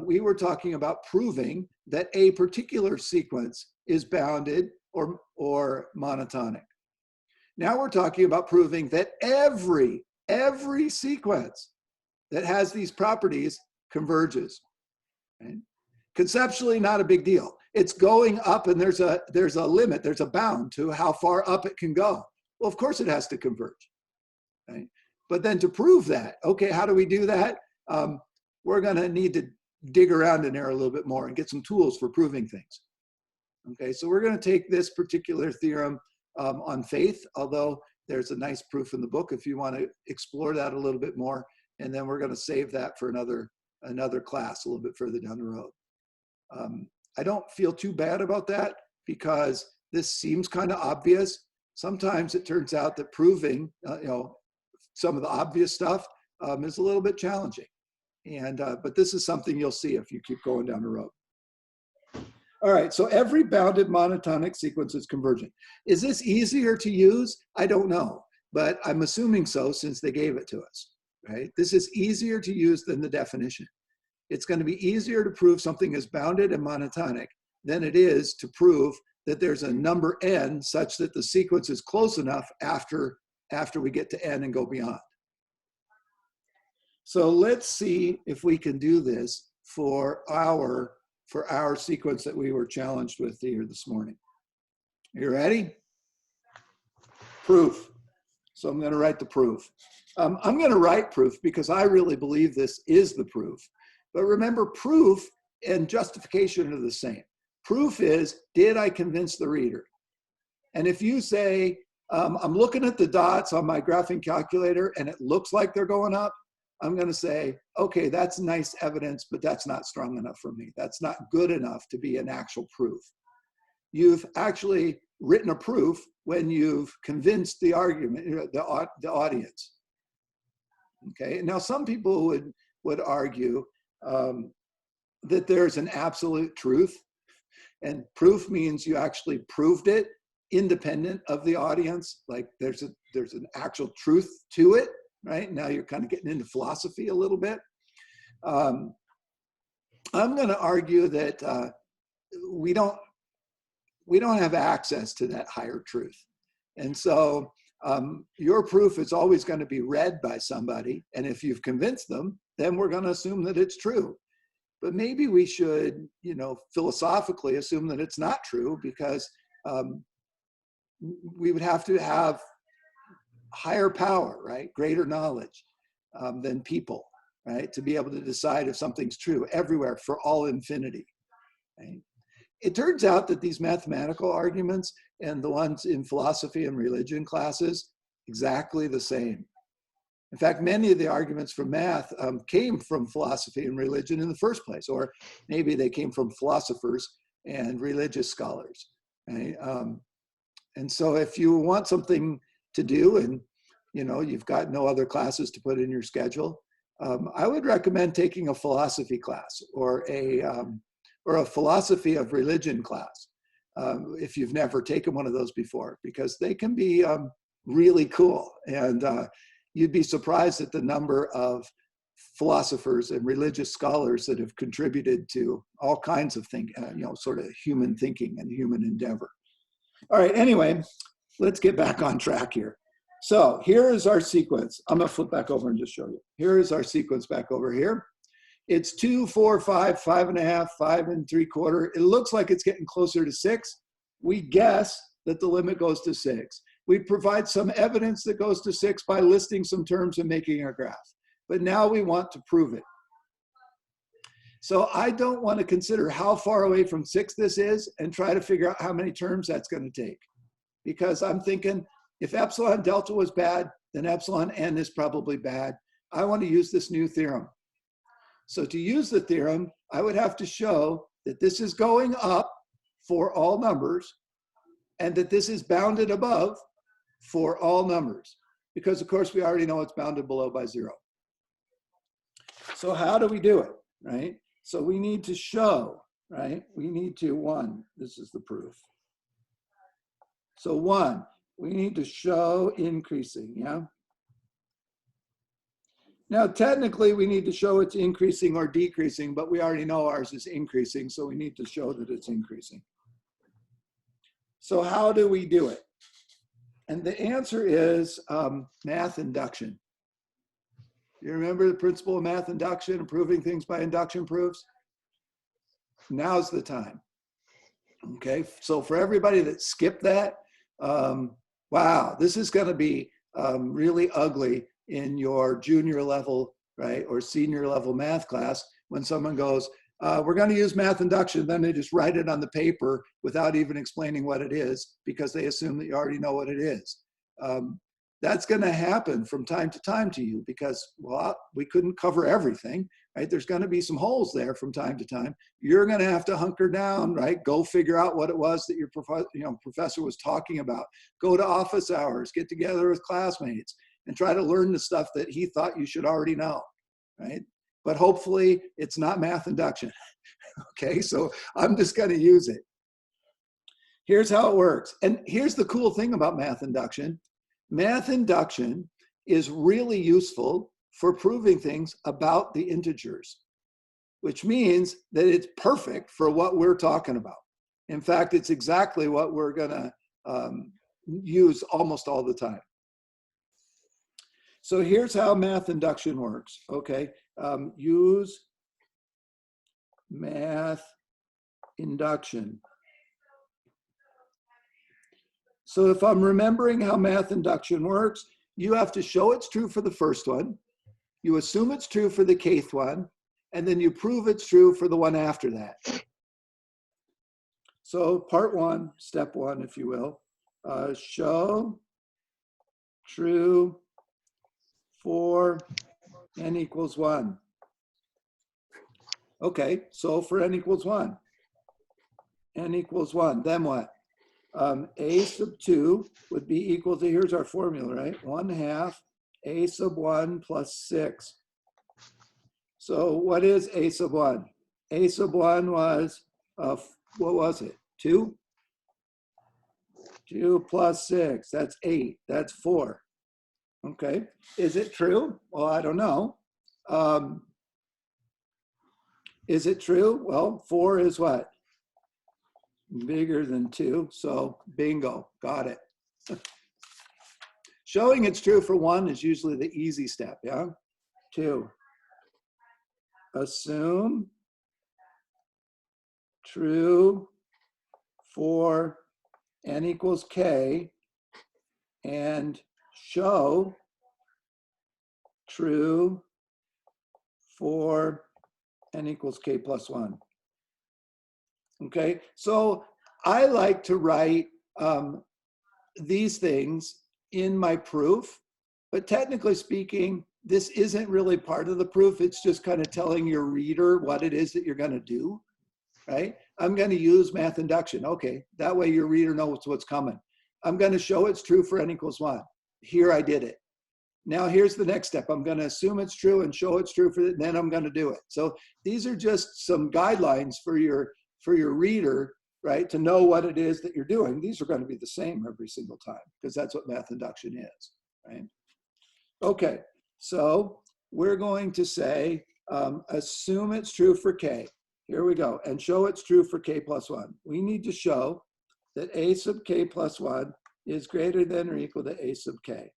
we were talking about proving that a particular sequence is bounded or monotonic. Now we're talking about proving that every sequence that has these properties converges. Right? Conceptually, not a big deal. It's going up, and there's a limit, there's a bound to how far up it can go. Well, of course it has to converge. Right? But then to prove that, okay, how do we do that? We're going to need to dig around in there a little bit more and get some tools for proving things. Okay, so we're going to take this particular theorem on faith, although there's a nice proof in the book if you want to explore that a little bit more. And then we're going to save that for another class a little bit further down the road. I don't feel too bad about that because this seems kind of obvious. Sometimes it turns out that proving, some of the obvious stuff is a little bit challenging. But this is something you'll see if you keep going down the road. All right, so every bounded monotonic sequence is convergent. Is this easier to use? I don't know, but I'm assuming so since they gave it to us, right? This is easier to use than the definition. It's going to be easier to prove something is bounded and monotonic than it is to prove that there's a number n such that the sequence is close enough after we get to n and go beyond. So let's see if we can do this for our sequence that we were challenged with here this morning. You ready? Proof. So I'm going to write the proof. I'm going to write proof because I really believe this is the proof. But remember, proof and justification are the same. Proof is, did I convince the reader? And if you say, I'm looking at the dots on my graphing calculator and it looks like they're going up, I'm going to say, okay, that's nice evidence, but that's not strong enough for me. That's not good enough to be an actual proof. You've actually written a proof when you've convinced the argument, the audience. Okay, now some people would argue that there's an absolute truth, and proof means you actually proved it independent of the audience, like there's an actual truth to it. Right now you're kind of getting into philosophy a little bit. I'm going to argue that we don't have access to that higher truth, and so your proof is always going to be read by somebody, and if you've convinced them, then we're going to assume that it's true. But maybe we should, philosophically assume that it's not true, because we would have to have higher power, right? Greater knowledge than people, right? To be able to decide if something's true everywhere for all infinity, right? It turns out that these mathematical arguments and the ones in philosophy and religion classes, exactly the same. In fact, many of the arguments from math came from philosophy and religion in the first place, or maybe they came from philosophers and religious scholars, right? And so if you want something to do and you've got no other classes to put in your schedule, I would recommend taking a philosophy class or a philosophy of religion class if you've never taken one of those before, because they can be really cool, and you'd be surprised at the number of philosophers and religious scholars that have contributed to all kinds of sort of human thinking and human endeavor. All right, anyway, let's get back on track here. So here is our sequence. I'm going to flip back over and just show you. Here is our sequence back over here. It's 2, 4, 5, 5.5, 5 3/4. It looks like it's getting closer to 6. We guess that the limit goes to 6. We provide some evidence that goes to 6 by listing some terms and making a graph. But now we want to prove it. So I don't want to consider how far away from 6 this is and try to figure out how many terms that's going to take. Because I'm thinking, if epsilon delta was bad, then epsilon n is probably bad. I want to use this new theorem. So to use the theorem, I would have to show that this is going up for all numbers and that this is bounded above for all numbers. Because of course we already know it's bounded below by 0. So how do we do it, right? So we need to show, right? We need to, 1, this is the proof. So 1, we need to show increasing, yeah? Now, technically, we need to show it's increasing or decreasing, but we already know ours is increasing, so we need to show that it's increasing. So how do we do it? And the answer is math induction. You remember the principle of math induction and proving things by induction proofs? Now's the time. Okay, so for everybody that skipped that, wow, this is going to be really ugly in your junior level, right, or senior level math class when someone goes, we're going to use math induction. Then they just write it on the paper without even explaining what it is because they assume that you already know what it is. That's going to happen from time to time to you because, well, we couldn't cover everything, right? There's going to be some holes there from time to time. You're going to have to hunker down, right? Go figure out what it was that your professor was talking about. Go to office hours, get together with classmates, and try to learn the stuff that he thought you should already know, right? But hopefully it's not math induction, okay? So I'm just going to use it. Here's how it works. And here's the cool thing about math induction. Math induction is really useful for proving things about the integers, which means that it's perfect for what we're talking about. In fact, it's exactly what we're going to use almost all the time. So here's how math induction works. Okay, use math induction. So if I'm remembering how math induction works, you have to show it's true for the first one, you assume it's true for the kth one, and then you prove it's true for the one after that. So part one, step one, if you will, show true for n equals 1. Okay, so for n equals 1, then what? A sub 2 would be equal to, here's our formula, right? 1/2 a sub 1 plus 6. So what is a sub 1? A sub 1 was, what was it? 2? 2 plus 6, that's 8, that's 4. Okay, is it true? Well, I don't know. Is it true? Well, 4 is what? Bigger than 2, so bingo, got it. Showing it's true for 1 is usually the easy step, yeah? 2, assume true for n equals k and show true for n equals k plus 1. Okay, so I like to write these things in my proof, but technically speaking, this isn't really part of the proof. It's just kind of telling your reader what it is that you're going to do, right? I'm going to use math induction. Okay, that way your reader knows what's coming. I'm going to show it's true for n equals 1. Here I did it. Now here's the next step. I'm going to assume it's true and show it's true for it, and then I'm going to do it. So these are just some guidelines for your reader, right, to know what it is that you're doing. These are going to be the same every single time because that's what math induction is, right? Okay, so we're going to say, assume it's true for k. Here we go, and show it's true for k plus 1. We need to show that a sub k plus 1 is greater than or equal to a sub k.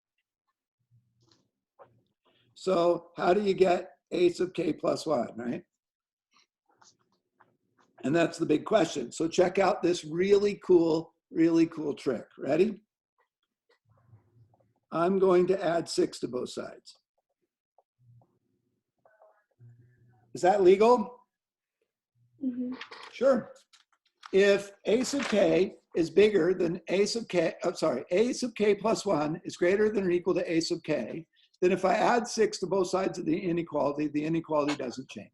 So how do you get a sub k plus 1, right? And that's the big question. So check out this really cool trick. Ready? I'm going to add 6 to both sides. Is that legal? Mm-hmm. Sure. If a sub k is bigger than a sub k, a sub k plus 1 is greater than or equal to a sub k, then if I add 6 to both sides of the inequality doesn't change.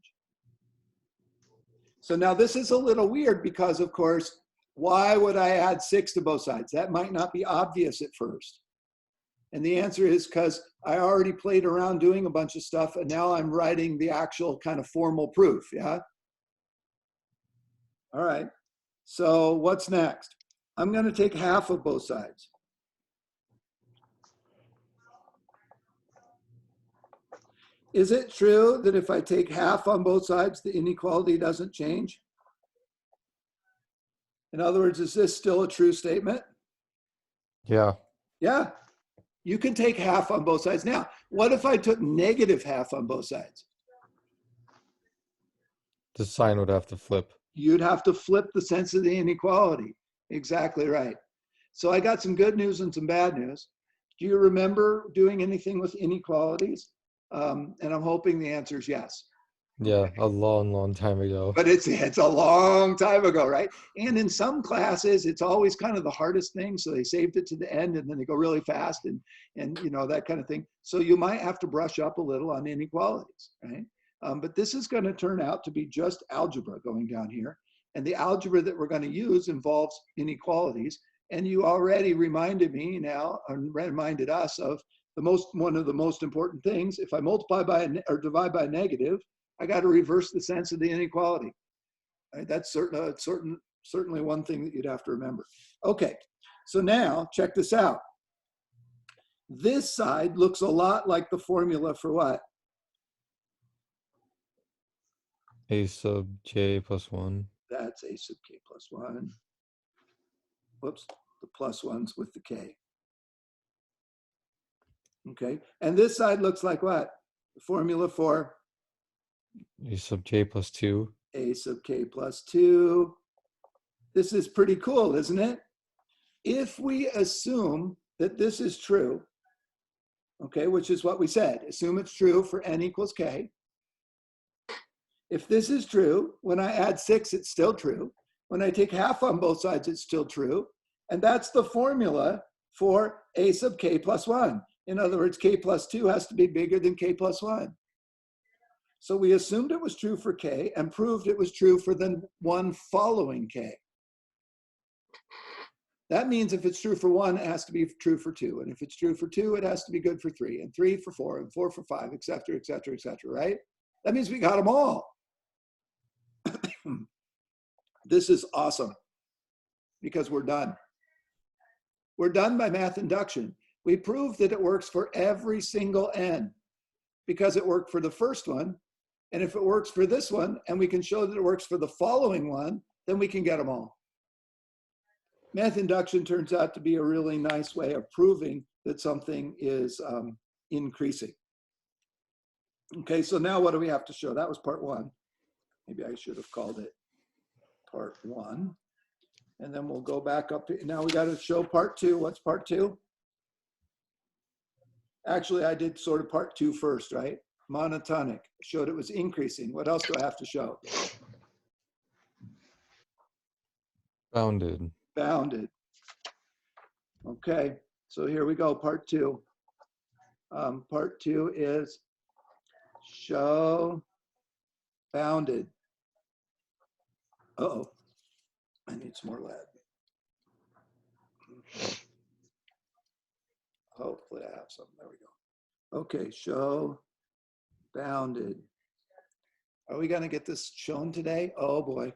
So now this is a little weird because, of course, why would I add 6 to both sides? That might not be obvious at first. And the answer is because I already played around doing a bunch of stuff and now I'm writing the actual kind of formal proof, yeah? All right, so what's next? I'm going to take half of both sides. Is it true that if I take half on both sides, the inequality doesn't change? In other words, is this still a true statement? Yeah. Yeah, you can take half on both sides. Now, what if I took negative half on both sides? The sign would have to flip. You'd have to flip the sense of the inequality. Exactly right. So I got some good news and some bad news. Do you remember doing anything with inequalities? And I'm hoping the answer is yes. Yeah, a long, long time ago. But it's a long time ago, right? And in some classes, it's always kind of the hardest thing. So they saved it to the end and then they go really fast and you know, that kind of thing. So you might have to brush up a little on inequalities, right? But this is going to turn out to be just algebra going down here. And the algebra that we're going to use involves inequalities. And you already reminded me now, or reminded us of one of the most important things. If I multiply by or divide by a negative, I got to reverse the sense of the inequality. Right? That's certainly one thing that you'd have to remember. Okay, so now check this out. This side looks a lot like the formula for what? A sub j plus 1. That's a sub k plus 1. Whoops, the plus ones with the k. Okay, and this side looks like what? The formula for A sub j plus 2. a sub k plus 2. This is pretty cool, isn't it? If we assume that this is true, okay, which is what we said, assume it's true for n equals k. If this is true, when I add 6, it's still true. When I take half on both sides, it's still true. And that's the formula for a sub k plus 1. In other words, k plus 2 has to be bigger than k plus 1. So we assumed it was true for k and proved it was true for the one following k. That means if it's true for 1, it has to be true for 2. And if it's true for 2, it has to be good for 3, and 3 for 4, and 4 for 5, et cetera, et cetera, et cetera, right? That means we got them all. This is awesome because we're done. We're done by math induction. We proved that it works for every single n because it worked for the first one. And if it works for this one, and we can show that it works for the following one, then we can get them all. Math induction turns out to be a really nice way of proving that something is increasing. Okay, so now what do we have to show? That was part 1. Maybe I should have called it part 1. And then we'll go back up. Now we got to show part 2. What's part 2? Actually, I did sort of part 2 first, right? Monotonic. Showed it was increasing. What else do I have to show? Bounded. Bounded. Okay, so here we go, part 2. Part 2 is show bounded. Uh-oh, I need some more lead. Hopefully I have some, there we go. Okay, show bounded. Are we gonna get this shown today? Oh boy.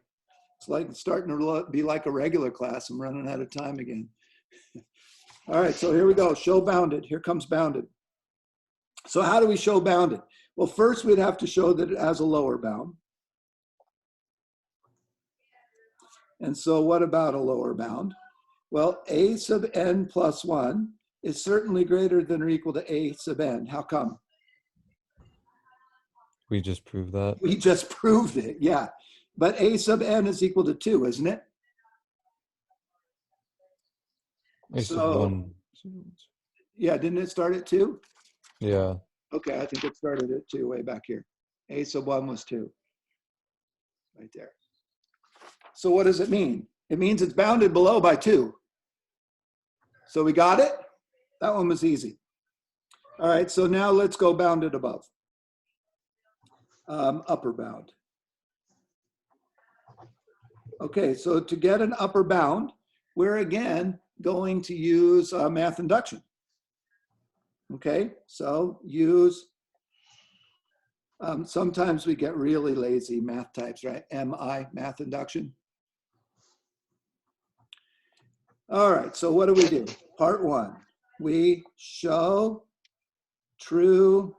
It's like it's starting to be like a regular class. I'm running out of time again. All right, so here we go. Show bounded. Here comes bounded. So how do we show bounded? Well, first we'd have to show that it has a lower bound. And so what about a lower bound? Well, a sub n plus 1 is certainly greater than or equal to a sub n. How come? We just proved that. We just proved it, yeah. But a sub n is equal to 2, isn't it? A sub So, 1. yeah, didn't it start at 2? Yeah. Okay, I think it started at 2 way back here. A sub 1 was 2. Right there. So what does it mean? It means it's bounded below by 2. So we got it? That one was easy. All right, so now let's go bounded above. Upper bound. Okay, so to get an upper bound, we're again going to use math induction. Okay, so use, sometimes we get really lazy math types, right? MI, math induction. All right, so what do? Part 1, we show true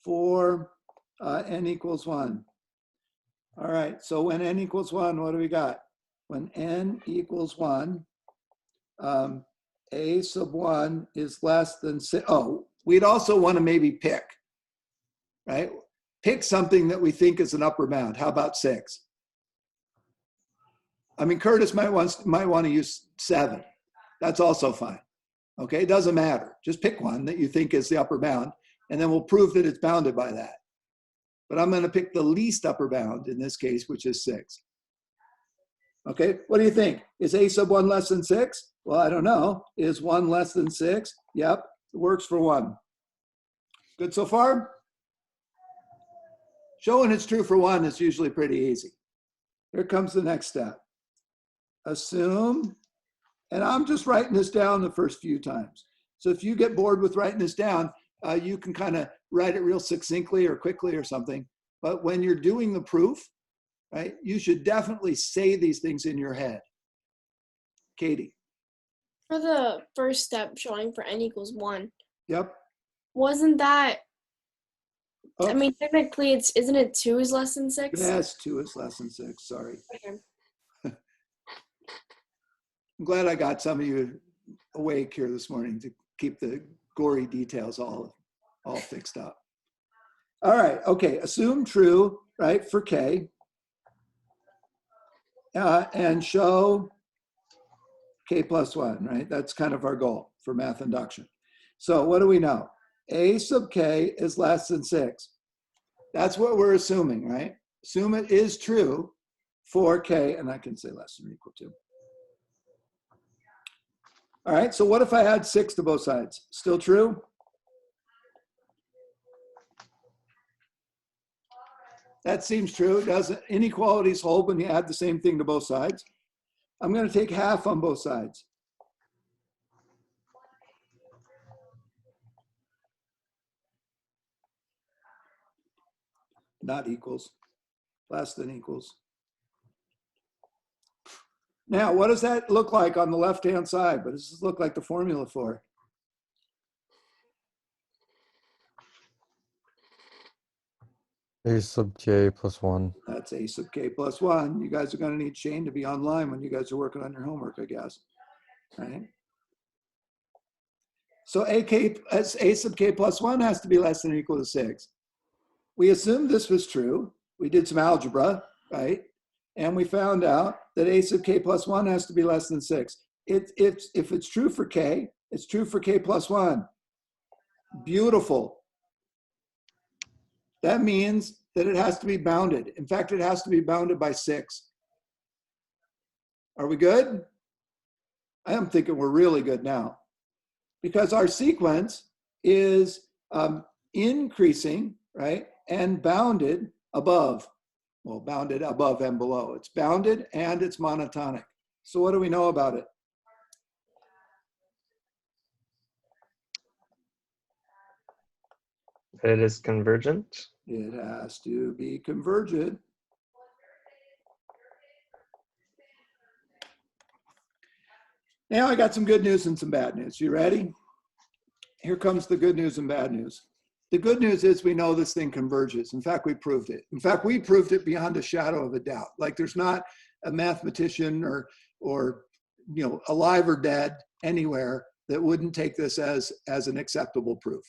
for n equals 1. All right, so when n equals 1, what do we got? When n equals 1, a sub 1 is less than 6. Oh, we'd also want to maybe pick, right? Pick something that we think is an upper bound. How about 6? I mean, Curtis might want to use 7. That's also fine. Okay, it doesn't matter. Just pick one that you think is the upper bound, and then we'll prove that it's bounded by that. but I'm going to pick the least upper bound in this case, which is 6. Okay, what do you think? Is a sub 1 less than 6? Well, I don't know. Is 1 less than 6? Yep, it works for 1. Good so far? Showing it's true for 1 is usually pretty easy. Here comes the next step. Assume, and I'm just writing this down the first few times. So if you get bored with writing this down, you can kind of write it real succinctly or quickly or something. But when you're doing the proof, right, you should definitely say these things in your head. Katie. For the first step showing for n equals 1, Yep. wasn't that, Oh, I mean, technically isn't it 2 is less than 6? yes, 2 is less than 6, sorry. Okay. I'm glad I got some of you awake here this morning to keep the gory details all fixed up. All right, okay, assume true, right, for K, and show K plus 1, right? That's kind of our goal for math induction. So what do we know? A sub K is less than 6. That's what we're assuming, right? Assume it is true for K, and I can say less than or equal to. All right, so what if I add 6 to both sides? Still true? That seems true. Doesn't inequalities hold when you add the same thing to both sides? I'm going to take half on both sides. Not equals, less than equals. Now, what does that look like on the left-hand side? What does this look like the formula for? A sub K plus 1. That's A sub K plus 1. You guys are going to need Shane to be online when you guys are working on your homework, I guess. Right? So A sub K plus 1 has to be less than or equal to 6. We assumed this was true. We did some algebra, right? And we found out that A sub K plus 1 has to be less than 6. If it's true for K, it's true for K plus 1. Beautiful. That means that it has to be bounded. In fact, it has to be bounded by 6. Are we good? I am thinking we're really good now, because our sequence is increasing, right? And bounded above. Well, bounded above and below. It's bounded and it's monotonic. So what do we know about it? It is convergent. It has to be convergent. Now I got some good news and some bad news. You ready? Here comes the good news and bad news. The good news is we know this thing converges. In fact, we proved it. In fact, we proved it beyond a shadow of a doubt. Like there's not a mathematician or you know, alive or dead anywhere that wouldn't take this as an acceptable proof.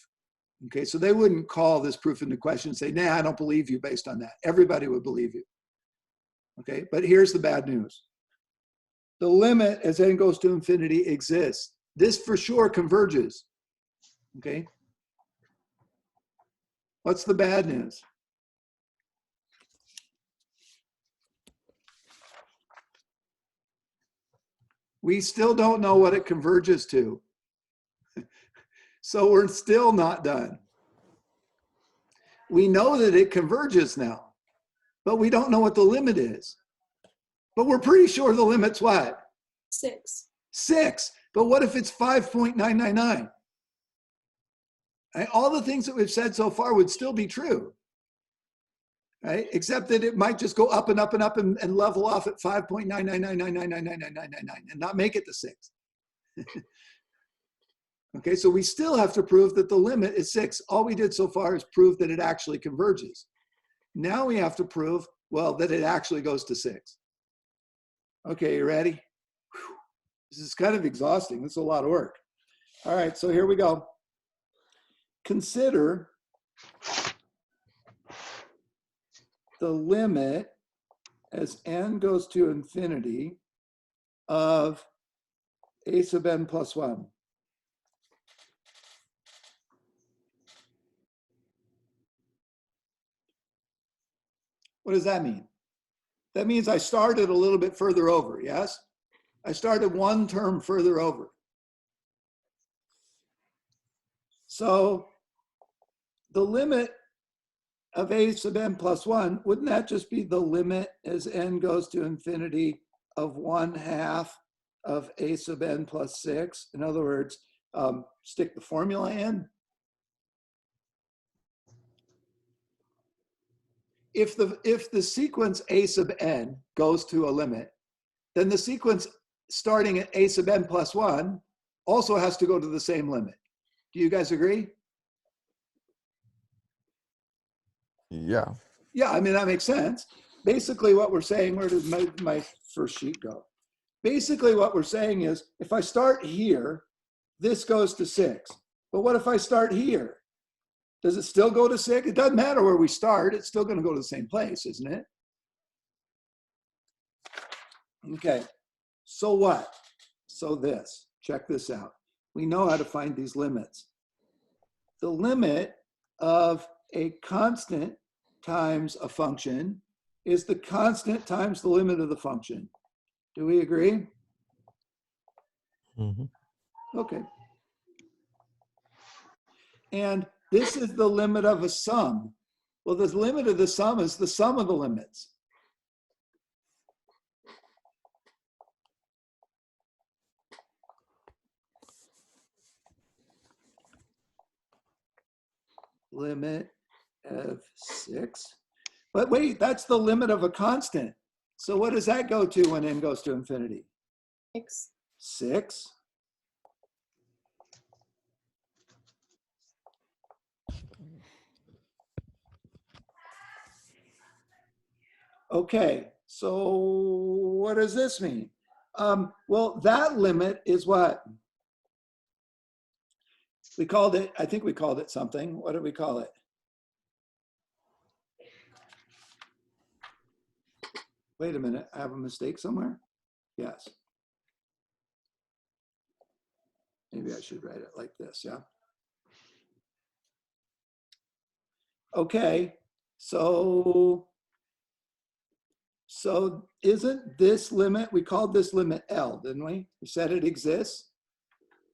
Okay, so they wouldn't call this proof into question and say, nah, I don't believe you based on that. Everybody would believe you. Okay, but here's the bad news. The limit as n goes to infinity exists. This for sure converges. Okay. What's the bad news? We still don't know what it converges to. So we're still not done. We know that it converges now, but we don't know what the limit is. But we're pretty sure the limit's what? 6. 6. But what if it's 5.999? Right? All the things that we've said so far would still be true, right? Except that it might just go up and up and up and level off at 5.999999999 and not make it to 6. Okay, so we still have to prove that the limit is 6. All we did so far is prove that it actually converges. Now we have to prove, well, that it actually goes to 6. Okay, you ready? Whew. This is kind of exhausting. This is a lot of work. All right, so here we go. Consider the limit as n goes to infinity of a sub n plus 1. What does that mean? That means I started a little bit further over, yes? I started one term further over. So the limit of a sub n plus 1, wouldn't that just be the limit as n goes to infinity of 1/2 of a sub n plus 6? In other words, stick the formula in. If the sequence a sub n goes to a limit, then the sequence starting at a sub n plus 1 also has to go to the same limit. Do you guys agree? Yeah. Yeah, I mean, that makes sense. Basically what we're saying, where does my first sheet go? Basically what we're saying is, if I start here, this goes to 6. But what if I start here? Does it still go to 6? It doesn't matter where we start. It's still going to go to the same place, isn't it? Okay, so what? So this, check this out. We know how to find these limits. The limit of a constant times a function is the constant times the limit of the function. Do we agree? Mm-hmm. Okay. And this is the limit of a sum. Well, the limit of the sum is the sum of the limits. Limit of 6. But wait, that's the limit of a constant. So what does that go to when n goes to infinity? 6. 6. Okay, so what does this mean? Well, that limit is what? We called it, I think we called it something. What did we call it? Wait a minute, I have a mistake somewhere? Yes. Maybe I should write it like this, yeah? Okay, so isn't this limit, we called this limit L, didn't we? We said it exists.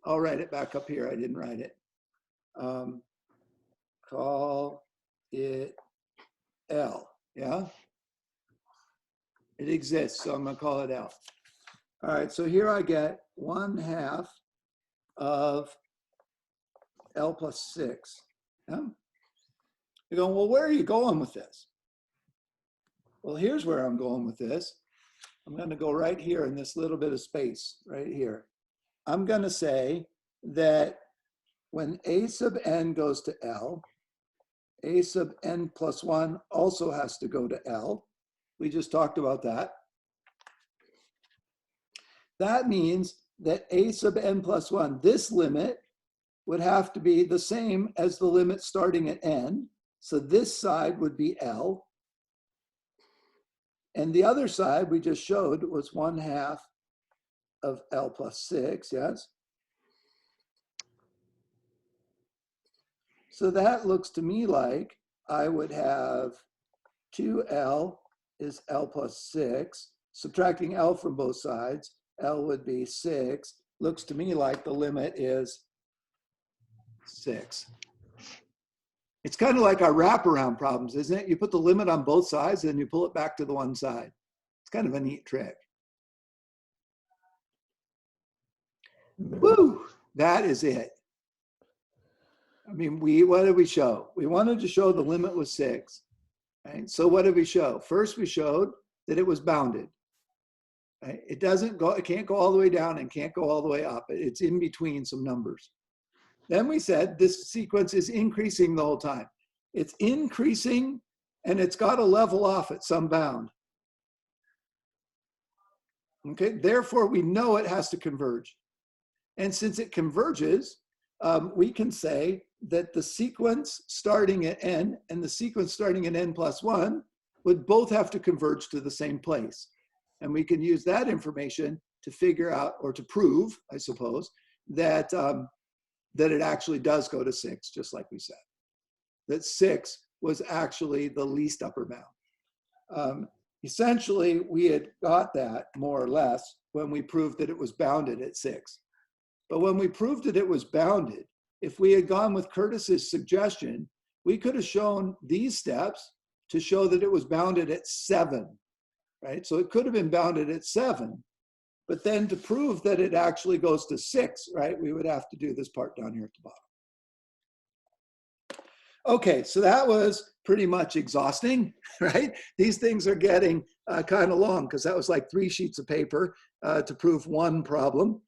I'll write it back up here, I didn't write it. Call it L, yeah? It exists, so I'm gonna call it L. All right, so here I get 1/2 of L plus 6. Yeah? You're going, well, where are you going with this? Well, here's where I'm going with this. I'm going to go right here in this little bit of space right here. I'm going to say that when a sub n goes to L, a sub n plus 1 also has to go to L. We just talked about that. That means that a sub n plus 1, this limit, would have to be the same as the limit starting at n. So this side would be L. And the other side we just showed was 1/2 of L plus 6, yes? So that looks to me like I would have 2L is L plus 6. Subtracting L from both sides, L would be 6. Looks to me like the limit is 6. It's kind of like our wraparound problems, isn't it? You put the limit on both sides and you pull it back to the one side. It's kind of a neat trick. Woo, that is it. I mean, what did we show? We wanted to show the limit was 6. Right? So what did we show? First, we showed that it was bounded. Right? It can't go all the way down and can't go all the way up. It's in between some numbers. Then we said this sequence is increasing the whole time. It's increasing and it's got to level off at some bound. Okay, therefore we know it has to converge. And since it converges, we can say that the sequence starting at n and the sequence starting at n plus 1 would both have to converge to the same place. And we can use that information to figure out, or to prove, I suppose, that it actually does go to 6, just like we said. That 6 was actually the least upper bound. Essentially, we had got that more or less when we proved that it was bounded at 6. But when we proved that it was bounded, if we had gone with Curtis's suggestion, we could have shown these steps to show that it was bounded at 7, right? So it could have been bounded at 7, but then to prove that it actually goes to 6, right, we would have to do this part down here at the bottom. Okay, so that was pretty much exhausting, right? These things are getting kind of long because that was like 3 sheets of paper to prove one problem.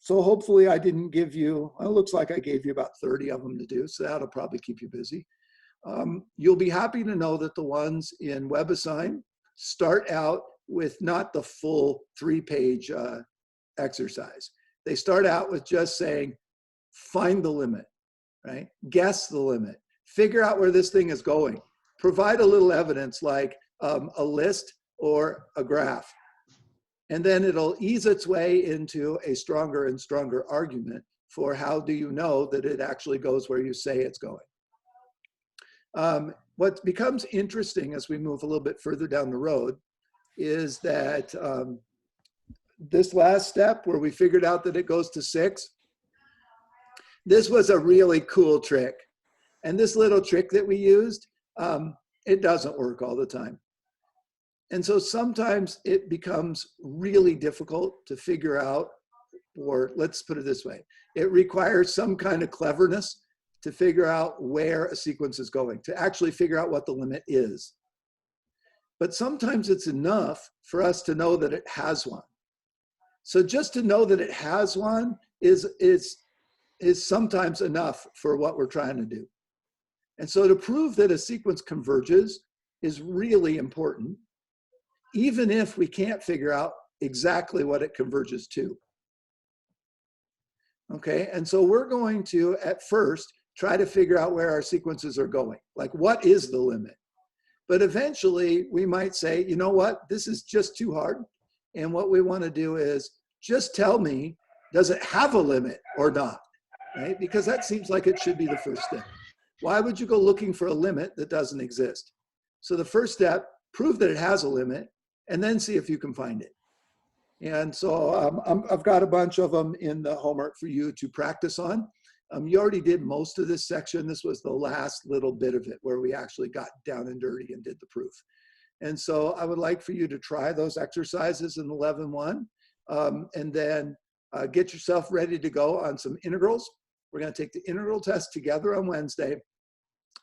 So hopefully I didn't give you, well, it looks like I gave you about 30 of them to do, so that'll probably keep you busy. You'll be happy to know that the ones in WebAssign start out with not the full 3-page exercise. They start out with just saying, find the limit, right? Guess the limit. Figure out where this thing is going. Provide a little evidence like a list or a graph. And then it'll ease its way into a stronger and stronger argument for how do you know that it actually goes where you say it's going. What becomes interesting as we move a little bit further down the road is that this last step where we figured out that it goes to 6, this was a really cool trick. And this little trick that we used, it doesn't work all the time. And so sometimes it becomes really difficult to figure out, or let's put it this way, it requires some kind of cleverness to figure out where a sequence is going, to actually figure out what the limit is. But sometimes it's enough for us to know that it has one. So just to know that it has one is sometimes enough for what we're trying to do. And so to prove that a sequence converges is really important, even if we can't figure out exactly what it converges to. Okay, and so we're going to, at first, try to figure out where our sequences are going. Like, what is the limit? But eventually, we might say, you know what, this is just too hard. And what we want to do is just tell me, does it have a limit or not? Right? Because that seems like it should be the first step. Why would you go looking for a limit that doesn't exist? So the first step, prove that it has a limit, and then see if you can find it. And so I've got a bunch of them in the homework for you to practice on. You already did most of this section. This was the last little bit of it where we actually got down and dirty and did the proof. And so I would like for you to try those exercises in 11.1 and then get yourself ready to go on some integrals. We're going to take the integral test together on Wednesday.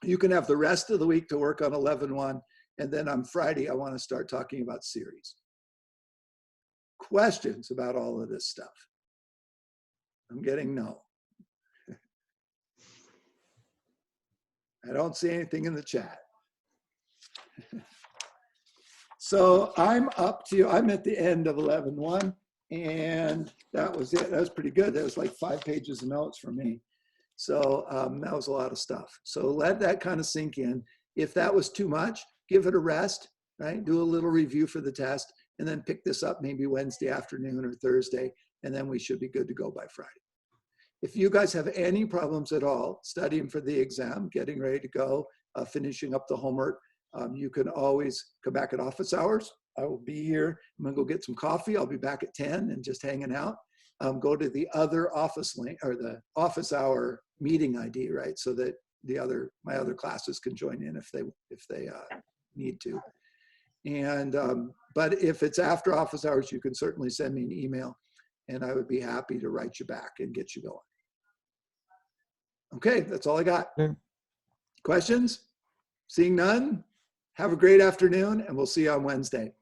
You can have the rest of the week to work on 11.1. And then on Friday, I want to start talking about series. Questions about all of this stuff? I'm getting no. I don't see anything in the chat. So I'm at the end of 11.1, and that was it. That was pretty good. That was like 5 pages of notes for me. So that was a lot of stuff. So let that kind of sink in. If that was too much, give it a rest, right? Do a little review for the test, and then pick this up maybe Wednesday afternoon or Thursday, and then we should be good to go by Friday. If you guys have any problems at all studying for the exam, getting ready to go, finishing up the homework, you can always come back at office hours. I will be here. I'm gonna go get some coffee. I'll be back at 10 and just hanging out. Go to the other office link or the office hour meeting ID, right? So that my other classes can join in if they need to. And but if it's after office hours, you can certainly send me an email, and I would be happy to write you back and get you going. Okay, that's all I got. Yeah. Questions? Seeing none, have a great afternoon, and we'll see you on Wednesday.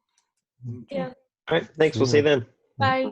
Yeah. All right, thanks. We'll see you then. Bye.